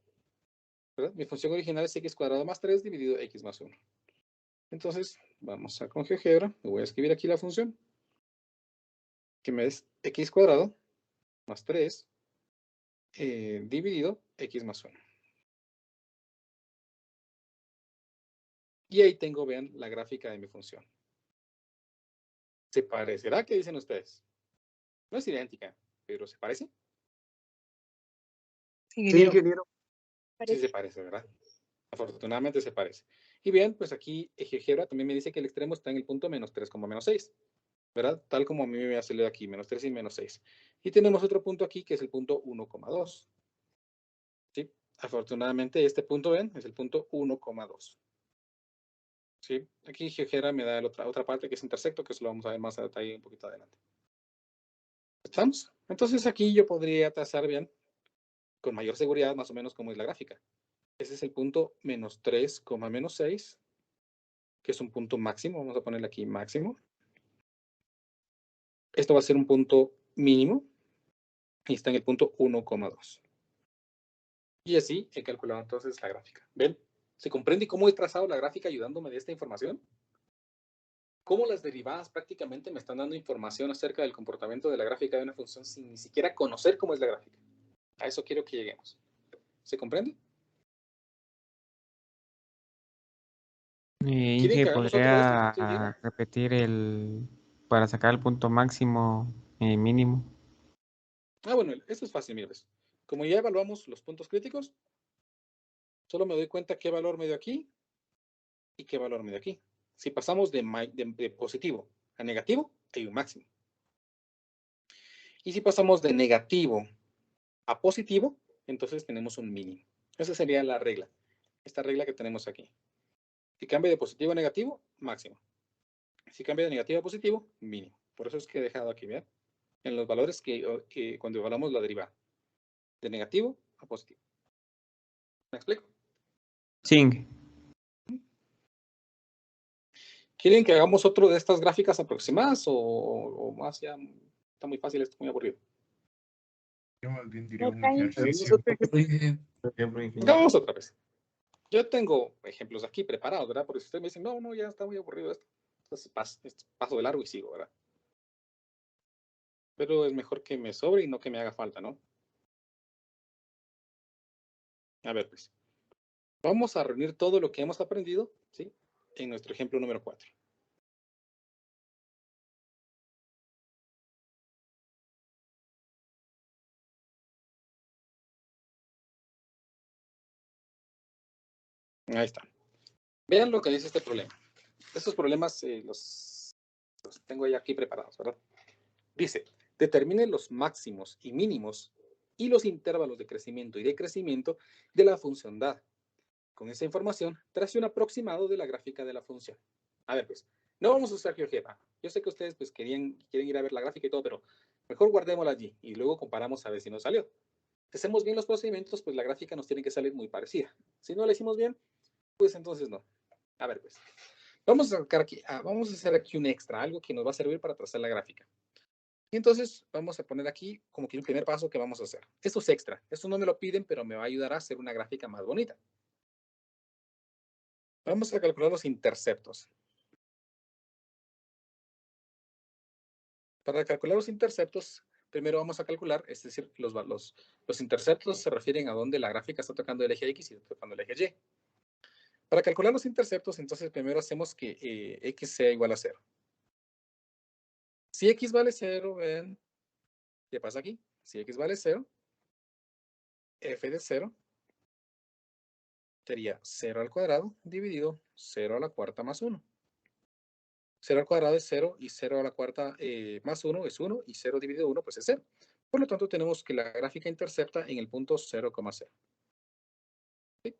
¿verdad? Mi función original es x cuadrado más 3 dividido x más 1. Entonces, vamos a con GeoGebra, me voy a escribir aquí la función, que me es x cuadrado más 3 dividido x más 1. Y ahí tengo, vean, la gráfica de mi función. ¿Se parecerá? ¿Qué dicen ustedes? No es idéntica, pero ¿se parece? Sí, ingeniero. Sí se parece, ¿verdad? Afortunadamente se parece. Y bien, pues aquí GeoGebra también me dice que el extremo está en el punto menos 3, menos 6. ¿Verdad? Tal como a mí me ha salido aquí, menos 3 y menos 6. Y tenemos otro punto aquí que es el punto 1,2. ¿Sí? Afortunadamente este punto, ven, es el punto 1,2. ¿Sí? Aquí GeoGebra me da otra parte que es intersecto, que eso lo vamos a ver más a detalle un poquito adelante. ¿Estamos? Entonces aquí yo podría trazar bien, con mayor seguridad, más o menos cómo es la gráfica. Ese es el punto menos 3, menos 6, que es un punto máximo. Vamos a ponerle aquí máximo. Esto va a ser un punto mínimo y está en el punto 1,2. Y así he calculado entonces la gráfica. ¿Ven? ¿Se comprende cómo he trazado la gráfica ayudándome de esta información? Cómo las derivadas prácticamente me están dando información acerca del comportamiento de la gráfica de una función sin ni siquiera conocer cómo es la gráfica. A eso quiero que lleguemos. ¿Se comprende? Inge, ¿podría repetir para sacar el punto máximo y mínimo? Bueno, esto es fácil, mira. Como ya evaluamos los puntos críticos, solo me doy cuenta qué valor me dio aquí y qué valor me dio aquí. Si pasamos de positivo a negativo, hay un máximo. Y si pasamos de negativo a positivo, entonces tenemos un mínimo. Esa sería la regla. Esta regla que tenemos aquí. Si cambia de positivo a negativo, máximo. Si cambia de negativo a positivo, mínimo. Por eso es que he dejado aquí, ¿vean? En los valores que cuando evaluamos la derivada. De negativo a positivo. ¿Me explico? Sí. ¿Quieren que hagamos otro de estas gráficas aproximadas o más ya está muy fácil, esto muy aburrido? Yo más bien diría un Ok. ejercicio. Vamos otra vez. Yo tengo ejemplos aquí preparados, ¿verdad? Porque si ustedes me dicen, no, ya está muy aburrido esto, entonces paso de largo y sigo, ¿verdad? Pero es mejor que me sobre y no que me haga falta, ¿no? A ver, pues. Vamos a reunir todo lo que hemos aprendido, ¿sí? En nuestro ejemplo número 4. Ahí está. Vean lo que dice este problema. Estos problemas los tengo ya aquí preparados, ¿verdad? Dice, determine los máximos y mínimos y los intervalos de crecimiento y decrecimiento de la función dada. Con esa información, trace un aproximado de la gráfica de la función. A ver, pues, no vamos a usar GeoGebra. Yo sé que ustedes pues quieren ir a ver la gráfica y todo, pero mejor guardémosla allí y luego comparamos a ver si nos salió. Si hacemos bien los procedimientos, pues la gráfica nos tiene que salir muy parecida. Si no la hicimos bien, pues entonces no. A ver, pues, vamos a hacer aquí un extra, algo que nos va a servir para trazar la gráfica. Y entonces vamos a poner aquí como que un primer paso que vamos a hacer. Esto es extra. Esto no me lo piden, pero me va a ayudar a hacer una gráfica más bonita. Vamos a calcular los interceptos. Para calcular los interceptos, primero vamos a calcular, es decir, los interceptos se refieren a donde la gráfica está tocando el eje X y está tocando el eje Y. Para calcular los interceptos, entonces primero hacemos que X sea igual a 0. Si X vale 0, ven, ¿qué pasa aquí? Si X vale 0, f de 0 sería 0 al cuadrado dividido 0 a la cuarta más 1. 0 al cuadrado es 0 y 0 a la cuarta más 1 es 1 y 0 dividido 1 pues es 0. Por lo tanto, tenemos que la gráfica intercepta en el punto 0,0. ¿Sí?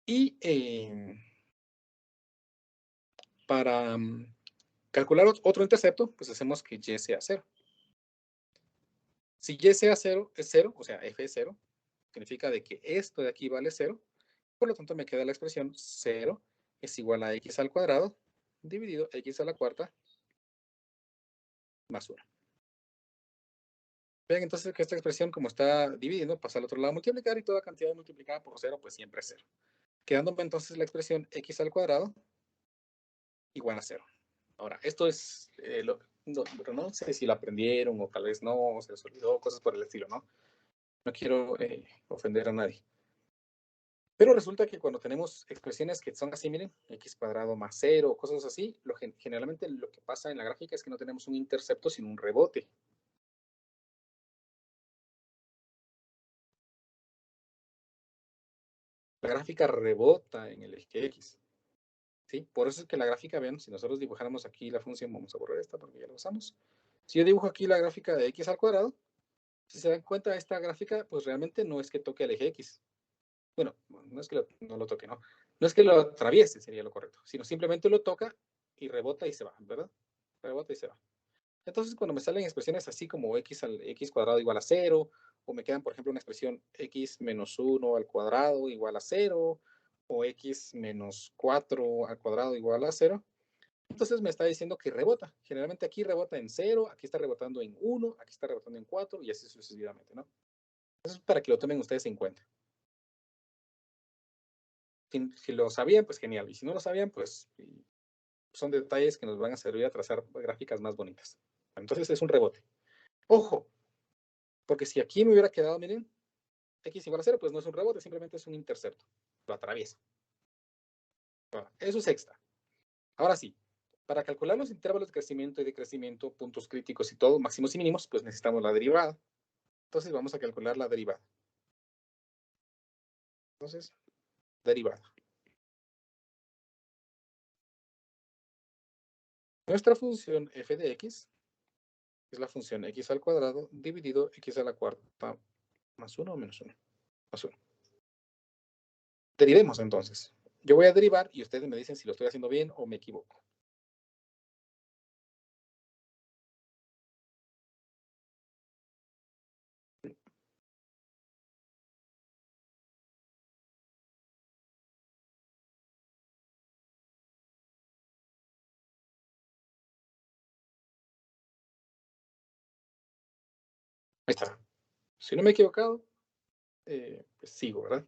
Y para calcular otro intercepto, pues hacemos que y sea 0. Si y sea 0 es 0, o sea, f es 0, significa de que esto de aquí vale 0. Por lo tanto, me queda la expresión 0 es igual a x al cuadrado dividido x a la cuarta más 1. Vean entonces que esta expresión, como está dividiendo, pasa al otro lado a multiplicar y toda cantidad multiplicada por 0, pues siempre es 0. Quedándome entonces la expresión x al cuadrado igual a 0. Ahora, esto es, no sé si lo aprendieron o tal vez no, o se les olvidó, cosas por el estilo, ¿no? No quiero ofender a nadie. Pero resulta que cuando tenemos expresiones que son así, miren, x cuadrado más 0, cosas así, generalmente lo que pasa en la gráfica es que no tenemos un intercepto, sino un rebote. La gráfica rebota en el eje X. ¿Sí? Por eso es que la gráfica, vean, si nosotros dibujáramos aquí la función, vamos a borrar esta porque ya la usamos. Si yo dibujo aquí la gráfica de x al cuadrado, si se dan cuenta, esta gráfica, pues realmente no es que toque el eje X. Bueno, no es que no lo toque, ¿no? No es que lo atraviese, sería lo correcto, sino simplemente lo toca y rebota y se va, ¿verdad? Rebota y se va. Entonces, cuando me salen expresiones así como x cuadrado igual a 0, o me quedan, por ejemplo, una expresión x menos 1 al cuadrado igual a 0, o x menos 4 al cuadrado igual a 0, entonces me está diciendo que rebota. Generalmente aquí rebota en 0, aquí está rebotando en 1, aquí está rebotando en 4, y así sucesivamente, ¿no? Eso es para que lo tomen ustedes en cuenta. Si lo sabían, pues genial. Y si no lo sabían, pues son detalles que nos van a servir a trazar gráficas más bonitas. Entonces es un rebote. Ojo, porque si aquí me hubiera quedado, miren, x igual a 0, pues no es un rebote, simplemente es un intercepto. Lo atraviesa. Bueno, eso es extra. Ahora sí, para calcular los intervalos de crecimiento y decrecimiento, puntos críticos y todo, máximos y mínimos, pues necesitamos la derivada. Entonces vamos a calcular la derivada. Entonces, derivada. Nuestra función f de x es la función x al cuadrado dividido x a la cuarta más 1 o menos 1. Más 1. Derivemos entonces. Yo voy a derivar y ustedes me dicen si lo estoy haciendo bien o me equivoco. está. Si no me he equivocado, pues sigo, ¿verdad?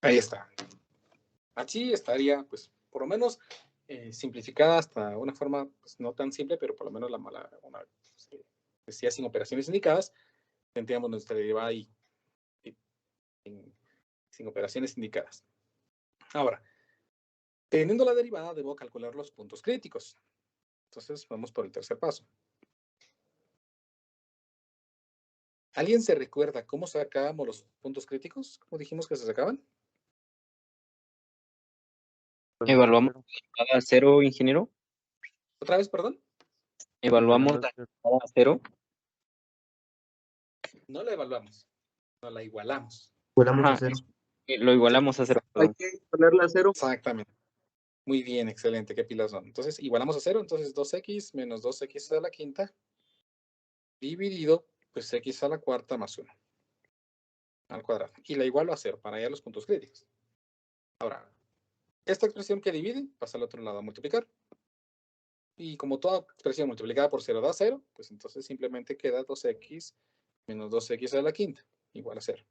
Ahí está. Así estaría, pues, por lo menos simplificada hasta una forma, pues, no tan simple, pero por lo menos decía sin operaciones indicadas, tendríamos nuestra derivada y sin operaciones indicadas. Ahora, teniendo la derivada, debo calcular los puntos críticos. Entonces, vamos por el tercer paso. ¿Alguien se recuerda cómo sacábamos los puntos críticos? ¿Cómo dijimos que se sacaban? Evaluamos a cero, ingeniero. ¿Otra vez, perdón? Evaluamos a cero. No la evaluamos, no la igualamos. Igualamos a cero. Lo igualamos a cero. Hay que ponerla a cero. Exactamente. Muy bien, excelente, qué pilas son. Entonces, igualamos a cero, entonces 2x menos 2x a la quinta, dividido, pues x a la cuarta más 1 al cuadrado. Y la igualo a cero, para hallar los puntos críticos. Ahora, esta expresión que divide, pasa al otro lado a multiplicar. Y como toda expresión multiplicada por 0 da 0, pues entonces simplemente queda 2x menos 2x a la quinta, igual a 0.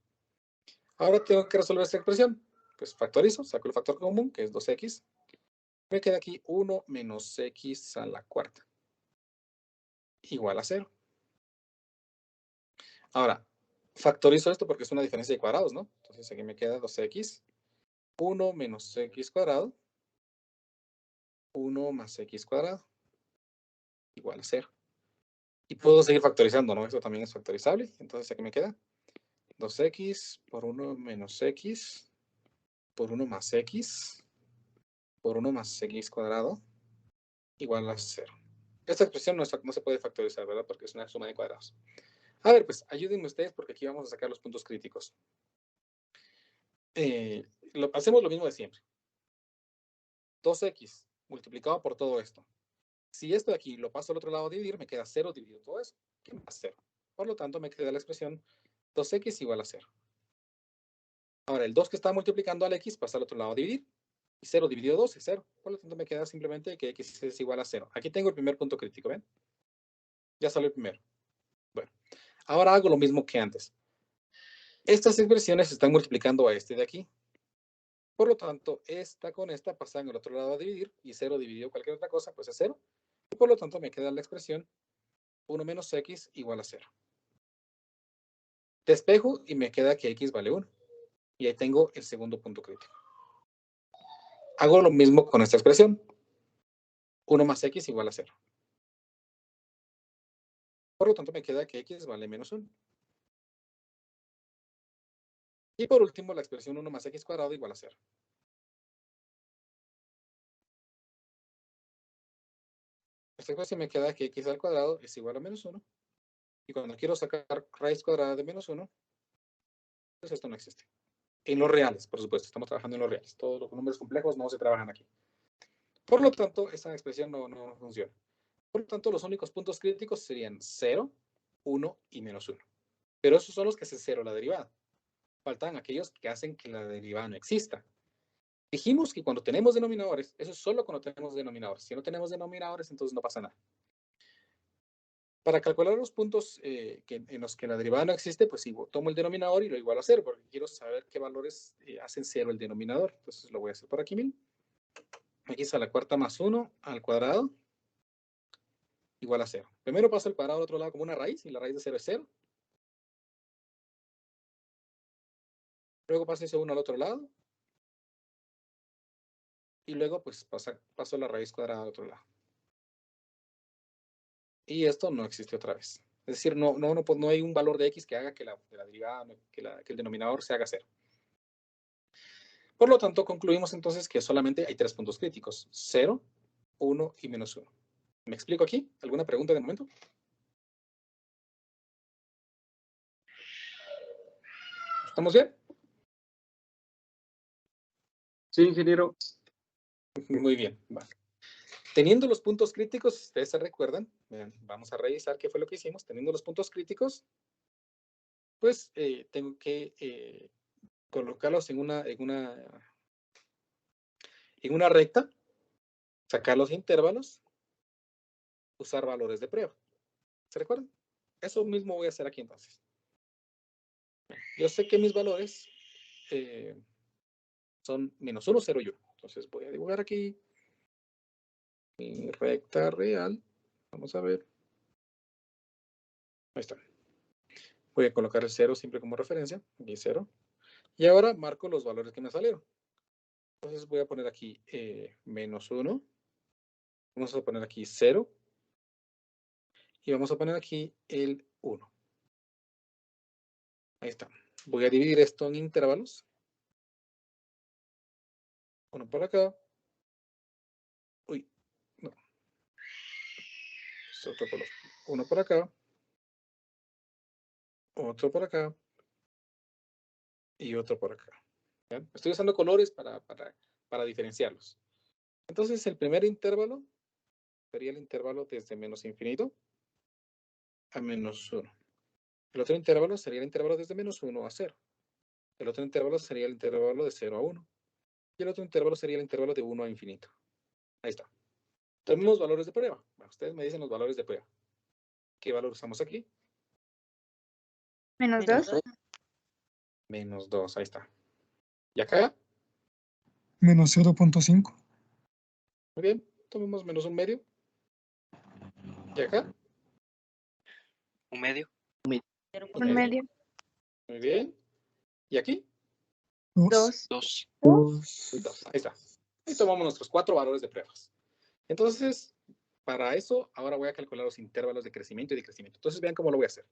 Ahora tengo que resolver esta expresión. Pues factorizo, saco el factor común, que es 2x. Me queda aquí 1 menos x a la cuarta, igual a 0. Ahora, factorizo esto porque es una diferencia de cuadrados, ¿no? Entonces aquí me queda 2x, 1 menos x cuadrado, 1 más x cuadrado, igual a 0. Y puedo seguir factorizando, ¿no? Esto también es factorizable. Entonces aquí me queda 2x por 1 menos x por 1 más x por 1 más x cuadrado, igual a 0. Esta expresión no se puede factorizar, ¿verdad? Porque es una suma de cuadrados. A ver, pues ayúdenme ustedes porque aquí vamos a sacar los puntos críticos. Hacemos lo mismo de siempre. 2x multiplicado por todo esto. Si esto de aquí lo paso al otro lado a dividir, me queda 0 dividido todo eso, que me da 0. Por lo tanto, me queda la expresión 2x igual a 0. Ahora, el 2 que está multiplicando al x pasa al otro lado a dividir. Y 0 dividido 2 es 0. Por lo tanto, me queda simplemente que x es igual a 0. Aquí tengo el primer punto crítico, ¿ven? Ya salió el primero. Bueno, ahora hago lo mismo que antes. Estas expresiones se están multiplicando a este de aquí. Por lo tanto, esta con esta pasa en el otro lado a dividir. Y 0 dividido cualquier otra cosa, pues es 0. Y por lo tanto, me queda la expresión 1 menos x igual a 0. Despejo y me queda que x vale 1. Y ahí tengo el segundo punto crítico. Hago lo mismo con esta expresión. 1 más x igual a 0. Por lo tanto, me queda que x vale menos 1. Y por último, la expresión 1 más x cuadrado igual a 0. Esta expresión me queda que x al cuadrado es igual a menos 1. Y cuando quiero sacar raíz cuadrada de menos 1, pues esto no existe. En los reales, por supuesto, estamos trabajando en los reales. Todos los números complejos no se trabajan aquí. Por lo tanto, esta expresión no funciona. Por lo tanto, los únicos puntos críticos serían 0, 1 y menos 1. Pero esos son los que se cero la derivada. Faltan aquellos que hacen que la derivada no exista. Dijimos que cuando tenemos denominadores, eso es solo cuando tenemos denominadores. Si no tenemos denominadores, entonces no pasa nada. Para calcular los puntos en los que la derivada no existe, pues sí, tomo el denominador y lo igualo a 0, porque quiero saber qué valores hacen 0 el denominador. Entonces lo voy a hacer por aquí, miren. X a la cuarta más 1 al cuadrado igual a 0. Primero paso el cuadrado al otro lado como una raíz, y la raíz de 0 es 0. Luego paso ese 1 al otro lado. Y luego pues paso la raíz cuadrada al otro lado. Y esto no existe otra vez. Es decir, no hay un valor de x que haga que la derivada, que el denominador se haga 0. Por lo tanto, concluimos entonces que solamente hay 3 puntos críticos. 0, 1 y menos 1. ¿Me explico aquí? ¿Alguna pregunta de momento? ¿Estamos bien? Sí, ingeniero. Muy bien. Vale. Teniendo los puntos críticos, ustedes se recuerdan, vean, vamos a revisar qué fue lo que hicimos. Teniendo los puntos críticos, pues tengo que colocarlos en una recta, sacar los intervalos, usar valores de prueba. ¿Se recuerdan? Eso mismo voy a hacer aquí entonces. Yo sé que mis valores son -1, 0 y 1. Entonces voy a dibujar aquí mi recta real. Vamos a ver. Ahí está. Voy a colocar el 0 siempre como referencia. Aquí 0. Y ahora marco los valores que me salieron. Entonces voy a poner aquí -1. Vamos a poner aquí 0. Y vamos a poner aquí el 1. Ahí está. Voy a dividir esto en intervalos. Uno por acá. Uy, no. Es otro color. Uno por acá. Otro por acá. Y otro por acá. ¿Bien? Estoy usando colores para diferenciarlos. Entonces el primer intervalo sería el intervalo desde menos infinito a -1. El otro intervalo sería el intervalo desde -1 a 0. El otro intervalo sería el intervalo de 0 a 1. Y el otro intervalo sería el intervalo de 1 a infinito. Ahí está. Tenemos valores de prueba. Bueno, ustedes me dicen los valores de prueba. ¿Qué valor usamos aquí? -2. -2, ahí está. ¿Y acá? -0.5. Muy bien. Tomemos -1 medio. ¿Y acá? 1 medio. 1 medio. Muy bien. ¿Y aquí? 2. 2. 2. Ahí está. Ahí tomamos nuestros 4 valores de pruebas. Entonces, para eso, ahora voy a calcular los intervalos de crecimiento y decrecimiento. Entonces, vean cómo lo voy a hacer.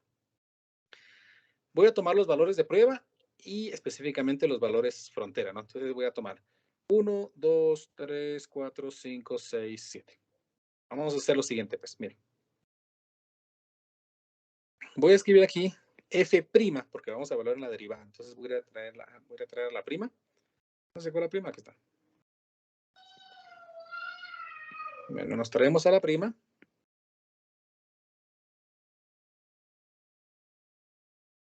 Voy a tomar los valores de prueba y específicamente los valores frontera, ¿no? Entonces voy a tomar 1, 2, 3, 4, 5, 6, 7. Vamos a hacer lo siguiente, pues, miren. Voy a escribir aquí f', porque vamos a evaluar en la derivada. Entonces voy a traer la prima. No sé cuál es la prima, aquí está. Bueno, nos traemos a la prima.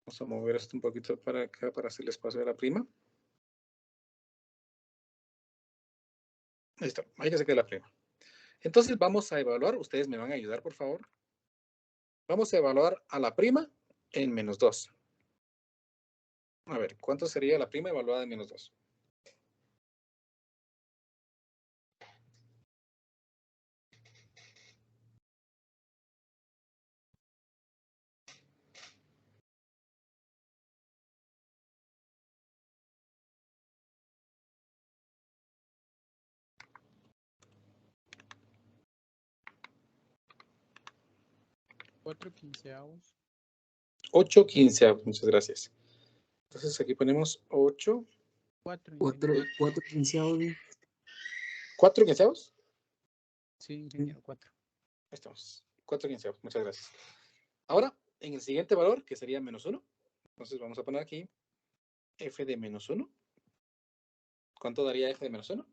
Vamos a mover esto un poquito para acá para hacerle espacio a la prima. Ahí está, ahí ya se queda la prima. Entonces vamos a evaluar, ustedes me van a ayudar, por favor. Vamos a evaluar a la prima en -2. A ver, ¿cuánto sería la prima evaluada en -2? (4/15). 8/15, muchas gracias. Entonces aquí ponemos 8. 4. 4/15. ¿4/15? Sí, ingeniero, 4. Ahí estamos. 4/15, muchas gracias. Ahora, en el siguiente valor, que sería -1, entonces vamos a poner aquí f de -1. ¿Cuánto daría f de -1?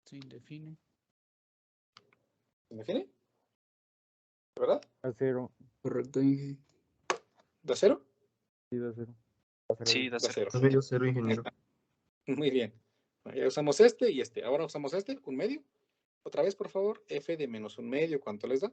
Se indefine. ¿Se define? ¿Verdad? A 0. Correcto, ingeniero. ¿Da 0? Sí, da 0. Sí, da Da 0. 0. Medio 0, ingeniero. Muy bien. Ya usamos este y este. Ahora usamos este, 1 medio. Otra vez, por favor, f de -1 medio, ¿cuánto les da?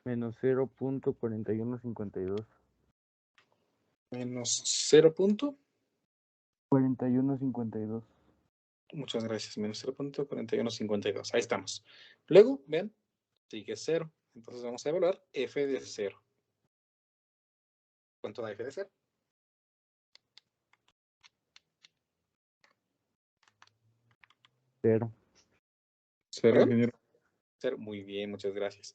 -0.4152. -0. 4152. Muchas gracias. -0.4152. Ahí estamos. Luego, vean, sigue 0. Entonces vamos a evaluar f de 0. ¿Cuánto da f de 0? Cero. Cero, ingeniero. 0, muy bien, muchas gracias.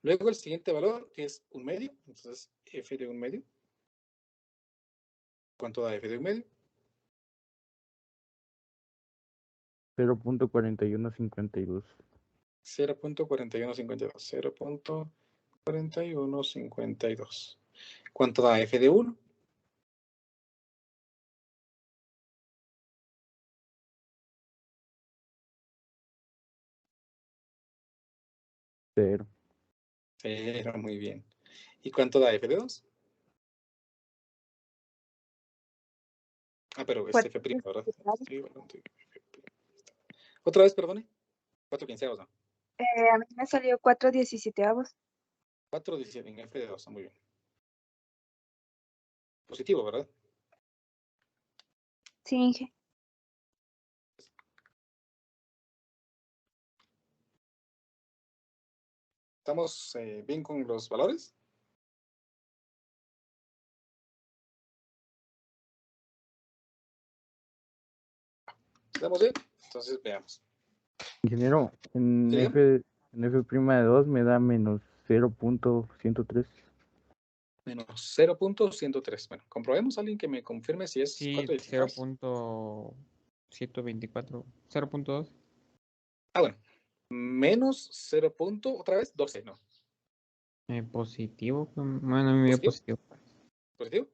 Luego el siguiente valor es 1/2, entonces f de 1/2. ¿Cuánto da f de 1/2? 0.4152. 0.4152. 0.4152. ¿Cuánto da f de 1? 0. 0, muy bien. ¿Y cuánto da f de 2? Ah, pero es f', ¿verdad? Otra vez, perdone. 4 quinceavos, ¿no? A mí me salió 4/17. 4/17 en f de 2, muy bien. Positivo, ¿verdad? Sí, Inge. ¿Estamos bien con los valores? ¿Estamos bien? Entonces veamos. Ingeniero, en ¿Sí, F de 2 me da menos 0.103. Menos 0.103. Bueno, comprobemos a alguien que me confirme si es Sí, 4/16. 0.124. 0.2. Ah, bueno. Menos 0. Otra vez, 12, ¿no? Positivo. Bueno, a mí me dio ¿Positivo? positivo. ¿Positivo?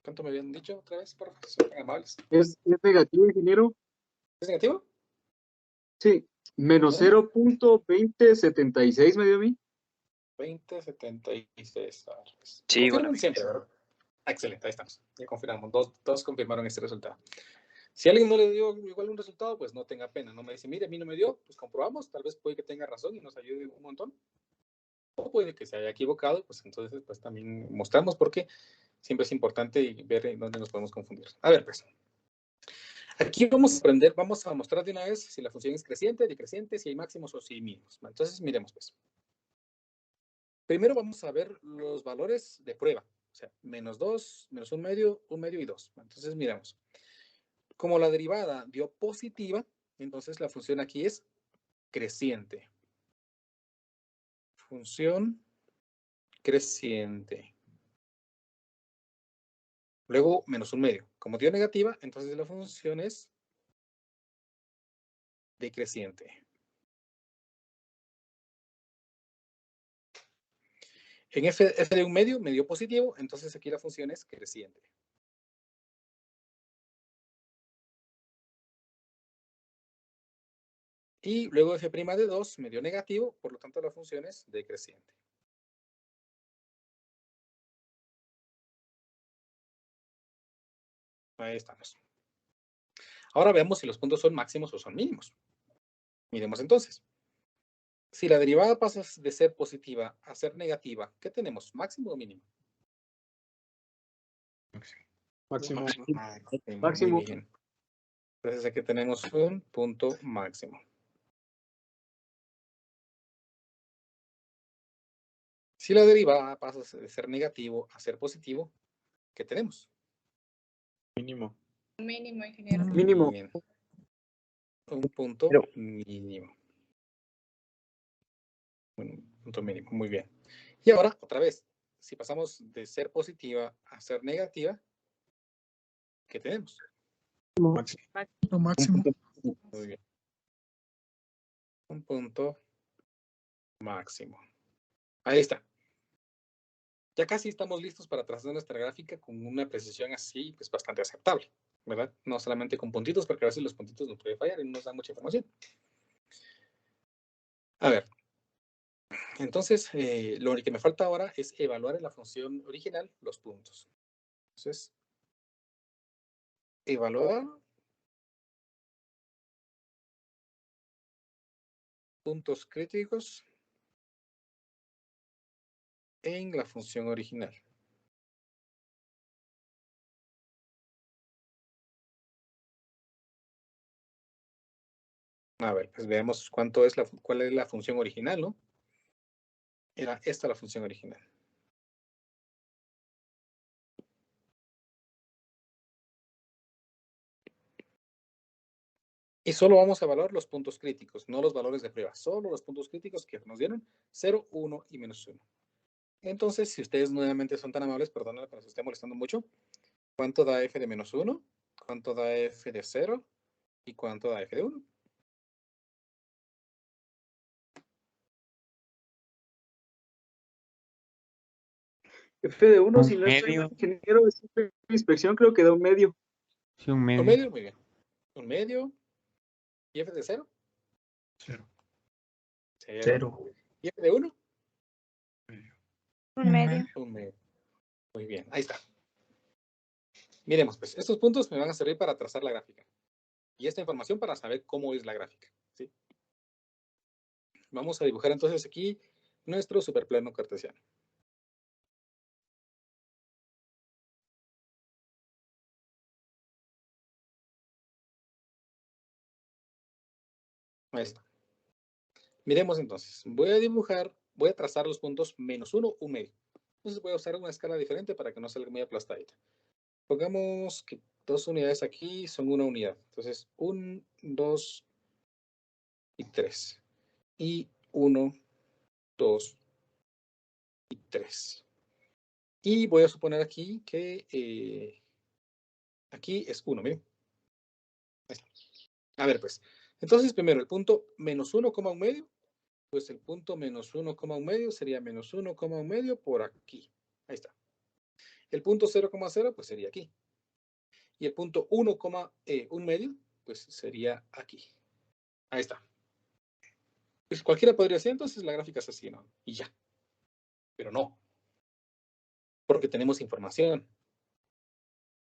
¿Cuánto me habían dicho otra vez, por favor? Son tan amables. ¿Es negativo, ingeniero? ¿Es negativo? Sí. Menos 0.2076 me dio a mí. 2076. A ver, pues. Sí, igual a Confirmen mí. siempre, ¿verdad? Ah, excelente, ahí estamos. Ya confirmamos. Dos confirmaron este resultado. Si alguien no le dio igual un resultado, pues no tenga pena. No me dice, mire, a mí no me dio, pues comprobamos. Tal vez puede que tenga razón y nos ayude un montón. O puede que se haya equivocado, pues entonces pues también mostramos porque siempre es importante ver en dónde nos podemos confundir. A ver, pues. Aquí vamos a aprender, vamos a mostrar de una vez si la función es creciente, decreciente, si hay máximos o si hay mínimos. Entonces, miremos, pues. Primero vamos a ver los valores de prueba. O sea, -2, -1/2 y 2. Entonces, miremos. Como la derivada dio positiva, entonces la función aquí es creciente. Función creciente. Luego, -1/2. Como dio negativa, entonces la función es decreciente. En f de 1/2 me dio positivo, entonces aquí la función es creciente. Y luego f' de 2 me dio negativo, por lo tanto la función es decreciente. Ahí estamos. Ahora veamos si los puntos son máximos o son mínimos. Miremos entonces. Si la derivada pasa de ser positiva a ser negativa, ¿qué tenemos? ¿Máximo o mínimo? Máximo. Máximo. Muy bien. Entonces aquí tenemos un punto máximo. Si la derivada pasa de ser negativo a ser positivo, ¿qué tenemos? Mínimo. Mínimo, ingeniero. Mínimo. Bien. Un punto mínimo. Un punto mínimo, muy bien. Y ahora, otra vez, si pasamos de ser positiva a ser negativa, ¿qué tenemos? Máximo. Muy bien. Un punto máximo. Ahí está. Ya casi estamos listos para trazar nuestra gráfica con una precisión así, pues bastante aceptable, ¿verdad? No solamente con puntitos, porque a veces los puntitos nos pueden fallar y no nos dan mucha información. A ver. Entonces, lo que me falta ahora es evaluar en la función original los puntos. Entonces, evaluar puntos críticos en la función original. A ver, pues veamos cuál es la función original, ¿no? Era esta la función original. Y solo vamos a evaluar los puntos críticos, no los valores de prueba, solo los puntos críticos que nos dieron 0, 1 y menos 1. Entonces, si ustedes nuevamente son tan amables, perdónenme que nos esté molestando mucho, ¿cuánto da f de menos 1? ¿Cuánto da f de 0? ¿Y cuánto da f de 1? F de 1, Un si no estoy medio. mal, ingeniero de inspección, creo que da un medio. Sí, un Un medio. medio, muy bien. Un medio. ¿Y f de 0? 0. 0. ¿Y f de 1? Un medio. Un medio. Muy bien, ahí está. Miremos, pues, estos puntos me van a servir para trazar la gráfica. Y esta información para saber cómo es la gráfica, ¿sí? Vamos a dibujar entonces aquí nuestro superplano cartesiano. Ahí está. Miremos entonces. Voy a trazar los puntos menos 1, un medio. Entonces voy a usar una escala diferente para que no salga muy aplastadita. Pongamos que 2 unidades aquí son una unidad. Entonces, 1, 2 y 3. Y 1, 2 y 3. Y voy a suponer aquí que aquí es 1, miren. Ahí está. A ver, pues. Entonces, primero, el punto menos 1, un medio. Pues el punto menos 1, un medio sería menos 1, un medio por aquí. Ahí está. El punto 0,0 pues sería aquí. Y el punto 1, un medio pues sería aquí. Ahí está. Pues cualquiera podría ser, entonces la gráfica es así, ¿no? Y ya. Pero no. Porque tenemos información.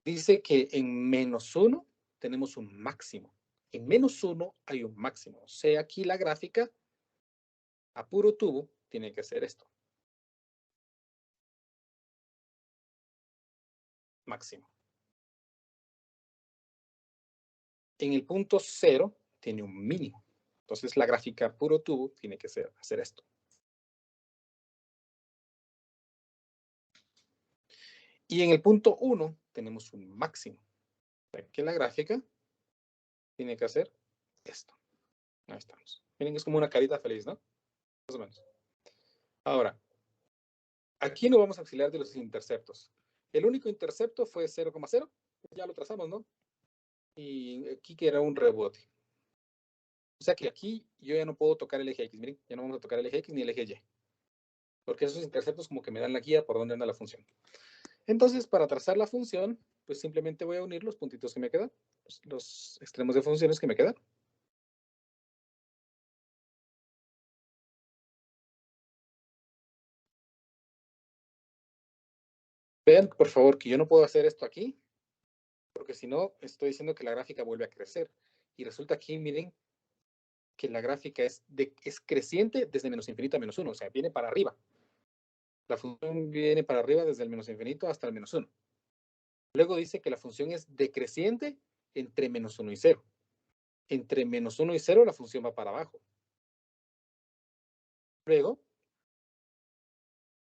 Dice que en menos 1 tenemos un máximo. En menos 1 hay un máximo. O sea, aquí la gráfica a puro tubo tiene que ser esto. Máximo. En el punto 0 tiene un mínimo. Entonces la gráfica puro tubo tiene que hacer esto. Y en el punto 1 tenemos un máximo. O sea que la gráfica tiene que hacer esto. Ahí estamos. Miren que es como una carita feliz, ¿no? Más o menos. Ahora, aquí no vamos a auxiliar de los interceptos. El único intercepto fue 0,0. Ya lo trazamos, ¿no? Y aquí que era un rebote. O sea que aquí yo ya no puedo tocar el eje X. Miren, ya no vamos a tocar el eje X ni el eje Y. Porque esos interceptos como que me dan la guía por dónde anda la función. Entonces, para trazar la función, pues simplemente voy a unir los puntitos que me quedan. Los extremos de funciones que me quedan. Vean, por favor, que yo no puedo hacer esto aquí, porque si no, estoy diciendo que la gráfica vuelve a crecer. Y resulta aquí, miren, que la gráfica es creciente desde menos infinito a menos 1, o sea, viene para arriba. La función viene para arriba desde el menos infinito hasta el menos 1. Luego dice que la función es decreciente entre menos 1 y 0. Entre menos 1 y 0 la función va para abajo. Luego,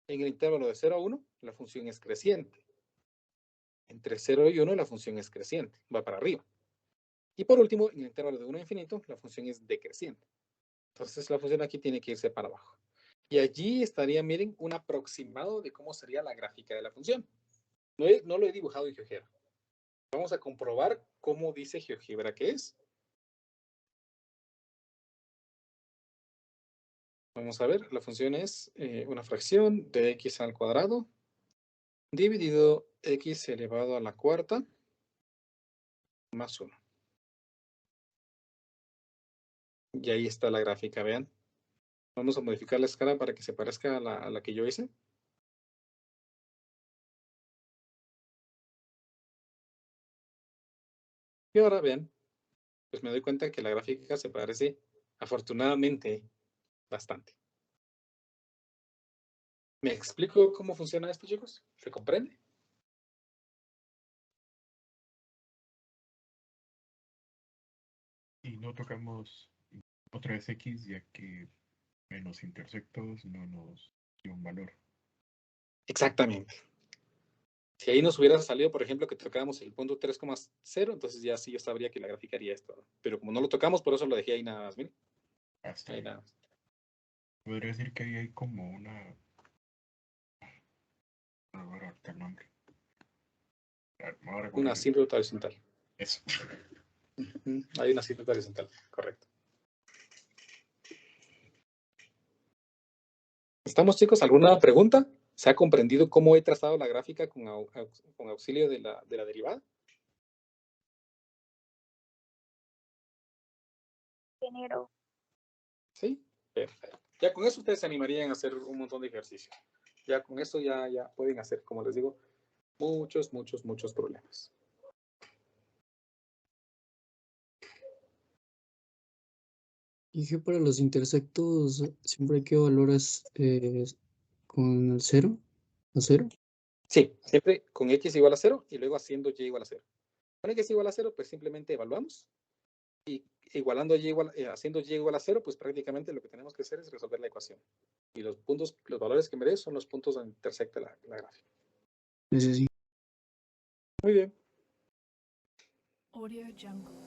en el intervalo de 0 a 1, la función es creciente. Entre 0 y 1, la función es creciente, va para arriba. Y por último, en el intervalo de 1 a infinito, la función es decreciente. Entonces, la función aquí tiene que irse para abajo. Y allí estaría, miren, un aproximado de cómo sería la gráfica de la función. No lo he dibujado en GeoGebra. Vamos a comprobar cómo dice GeoGebra que es. Vamos a ver, la función es una fracción de x al cuadrado dividido x elevado a la cuarta más 1. Y ahí está la gráfica, vean. Vamos a modificar la escala para que se parezca a la que yo hice. Y ahora vean, pues me doy cuenta que la gráfica se parece afortunadamente bastante. ¿Me explico cómo funciona esto, chicos? ¿Se comprende? Y no tocamos otra vez X, ya que menos interceptos no nos dio un valor. Exactamente. Si ahí nos hubiera salido, por ejemplo, que tocábamos el punto 3,0, entonces ya sí yo sabría que la gráfica haría esto, ¿no? Pero como no lo tocamos, por eso lo dejé ahí nada más, miren. Ahí nada más. Podría decir que ahí hay como una... No voy a dar el nombre. Una asíntota horizontal. Eso. Hay una asíntota horizontal, correcto. ¿Estamos, chicos? ¿Alguna pregunta? ¿Se ha comprendido cómo he trazado la gráfica con auxilio de la derivada? Ingeniero. Sí, perfecto. Ya con eso ustedes se animarían a hacer un montón de ejercicios. Ya con eso ya pueden hacer, como les digo, muchos problemas. Y que para los intersectos siempre hay que evaluar con el 0, a 0. Sí, siempre con x igual a 0 y luego haciendo y igual a 0. Con x igual a 0, pues simplemente evaluamos. Y igualando haciendo y igual a 0, pues prácticamente lo que tenemos que hacer es resolver la ecuación. Y los valores que me dé son los puntos donde intersecta la gráfica. Sí. Muy bien. Audio Jungle.